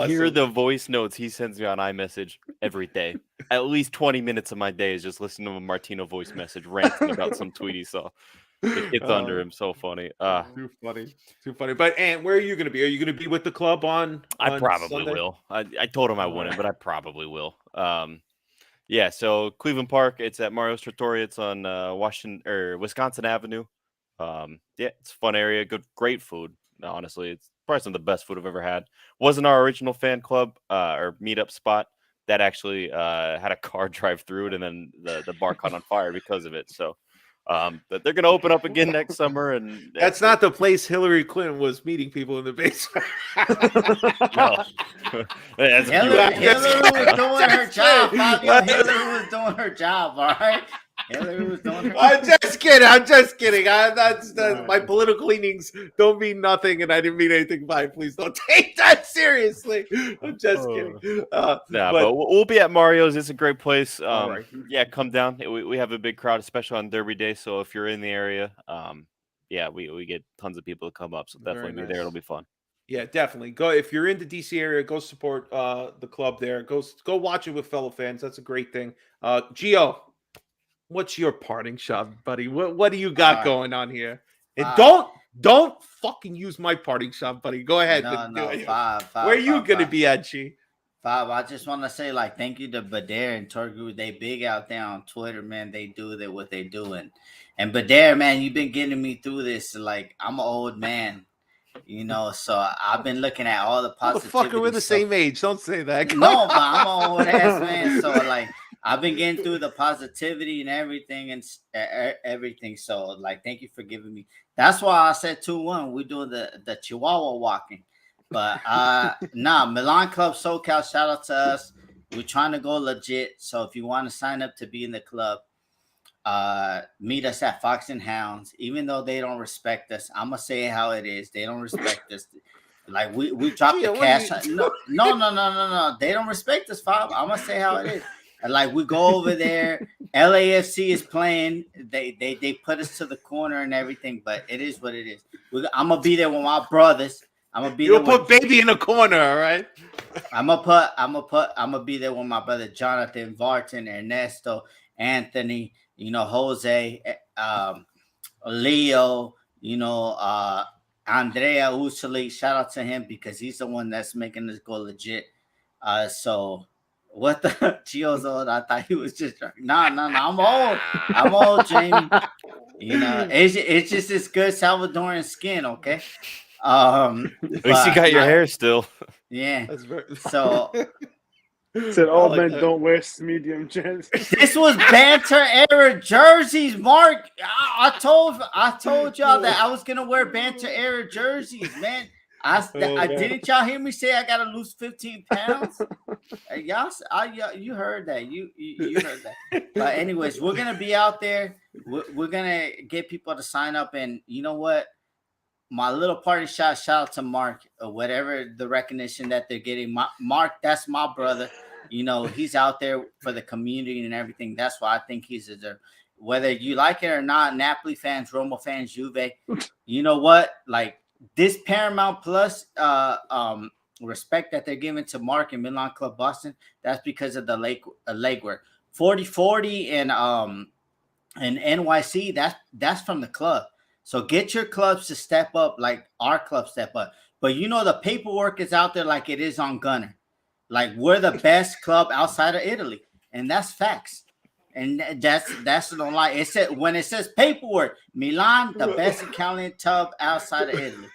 hear the voice notes he sends me on iMessage every day. At least 20 minutes of my day is just listening to a Martino voice message ranting about some tweet he saw. It's under him. So funny. Too funny. But where are you going to be? Are you going to be with the club on I probably Sunday? will. I told him I wouldn't, but I probably will. Yeah. So Cleveland Park. It's at Mario's Trattoria. It's on Wisconsin Avenue. Yeah, it's a fun area. Great food. Honestly, it's probably some of the best food I've ever had. Wasn't our original fan club or meetup spot that actually had a car drive through it, and then the bar caught on fire because of it. So. But they're going to open up again next summer, and that's not the place Hillary Clinton was meeting people in the basement. No. Hillary was doing her job, Fabio. Hillary was doing her job, all right? Hillary was doing her I'm just kidding. My political leanings don't mean nothing, and I didn't mean anything by it. Please don't take that seriously. I'm just kidding. But we'll be at Mario's. It's a great place. Yeah, come down. We have a big crowd, especially on Derby Day. So if you're in the area, we get tons of people to come up. So definitely be there. It'll be fun. Yeah, definitely. Go if you're in the DC area. Go support the club there. Go watch it with fellow fans. That's a great thing. Geo, what's your parting shot, buddy? What do you got going on here? And don't fucking use my parting shot, buddy. Go ahead. No, Where are you gonna be at, G? Fab, I just want to say, like, thank you to Bader and Torgu. They big out there on Twitter, man. They do what they doing. And Bader, man, you've been getting me through this. Like, I'm an old man, so I've been looking at all the positivity. Motherfucker, we're the same age. Don't say that. No, but I'm an old ass man. So, like, I've been getting through the positivity and everything and everything. So, like, thank you for giving me. That's why I said 2-1. We're doing the Chihuahua walking. But Milan Club SoCal, shout out to us. We're trying to go legit. So if you want to sign up to be in the club, meet us at Fox and Hounds. Even though they don't respect us, I'm gonna say how it is. They don't respect us. Like we drop the cash. No. They don't respect us, Bob. I'm gonna say how it is. Like we go over there. LAFC is playing. They put us to the corner and everything. But it is what it is. I'm gonna be there with my brothers. I'm gonna be. You'll put baby in a corner, all right? I'm gonna be there with my brother Jonathan, Vartan, Ernesto, Anthony, Jose, Leo, Andrea Usuli. Shout out to him because he's the one that's making this go legit. So what the Gio's old? I thought he was just no. I'm old, Jamie. It's just this good Salvadoran skin, okay? At least you got your hair still. Yeah. So said all men don't wear medium jeans. This was banter era jerseys, Mark. I told y'all that I was gonna wear banter era jerseys, man. Didn't y'all hear me say I gotta lose 15 pounds? You heard that. You heard that. But anyways, we're gonna be out there. We're gonna get people to sign up, and you know what? My little party shout out to Mark, or whatever the recognition that they're getting. Mark, that's my brother. He's out there for the community and everything. That's why I think he's deserved. Whether you like it or not, Napoli fans, Roma fans, Juve, you know what? Like this Paramount Plus respect that they're giving to Mark and Milan Club Boston, that's because of the legwork. 40-40 and NYC, that's from the club. So get your clubs to step up like our club step up. But the paperwork is out there like it is on Gunner. Like we're the best club outside of Italy. And that's facts. And that's no lie. When it says paperwork, Milan, the best Italian club outside of Italy.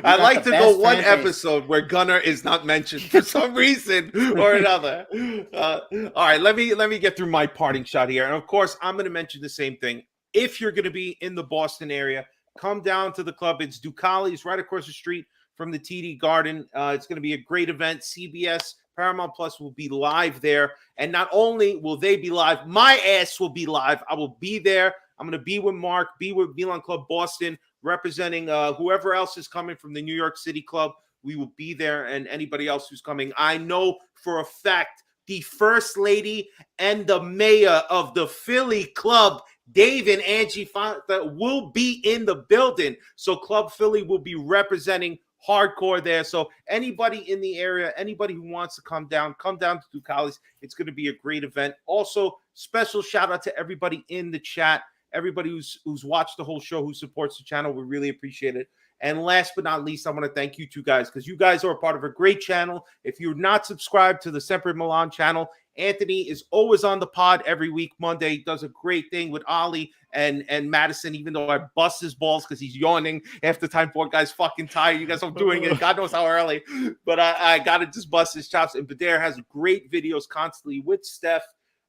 I'd like to go one episode where Gunner is not mentioned for some reason or another. All right, let me get through my parting shot here. And of course, I'm going to mention the same thing. If you're going to be in the Boston area, come down to the club. It's Ducali's right across the street from the TD Garden. It's going to be a great event. CBS Paramount Plus will be live there. And not only will they be live, my ass will be live. I will be there. I'm going to be with Mark, be with Milan Club Boston, representing whoever else is coming from the New York City Club. We will be there, and anybody else who's coming. I know for a fact the First Lady and the mayor of the Philly Club, Dave and Angie Fonta, will be in the building. So Club Philly will be representing hardcore there. So anybody in the area, anybody who wants to come down to Ducali's. It's going to be a great event. Also, special shout out to everybody in the chat, everybody who's watched the whole show, who supports the channel. We really appreciate it. And last but not least, I want to thank you two guys, because you guys are a part of a great channel. If you're not subscribed to the Sempre Milan channel, Anthony is always on the pod every week. Monday, he does a great thing with Ollie and Madison, even though I bust his balls because he's yawning half the time. Poor guy's fucking tired. You guys are doing it. God knows how early. But I got to just bust his chops. And Bader has great videos constantly with Steph,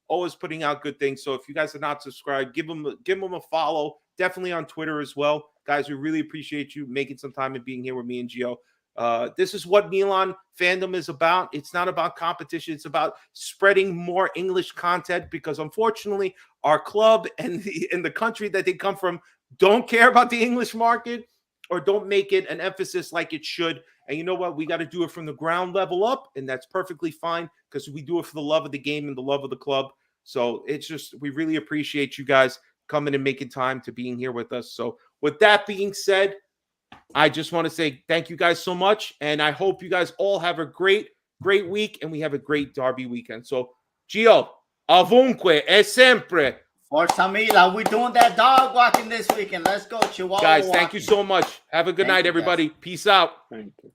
always putting out good things. So if you guys are not subscribed, give him a follow. Definitely on Twitter as well. Guys, we really appreciate you making some time and being here with me and Geo. This is what Milan fandom is about. It's not about competition. It's about spreading more English content, because unfortunately our club and the country that they come from don't care about the English market, or don't make it an emphasis like it should. And you know what? We got to do it from the ground level up, and that's perfectly fine, because we do it for the love of the game and the love of the club. So it's just, we really appreciate you guys coming and making time to being here with us. So with that being said, I just want to say thank you guys so much, and I hope you guys all have a great week, and we have a great derby weekend. So, Gio, ovunque e sempre, Forza Milan. We're doing that dog walking this weekend. Let's go, Chihuahua. Guys, thank walking. you so much. Have a good Thank night, you, everybody. Peace out. Thank you.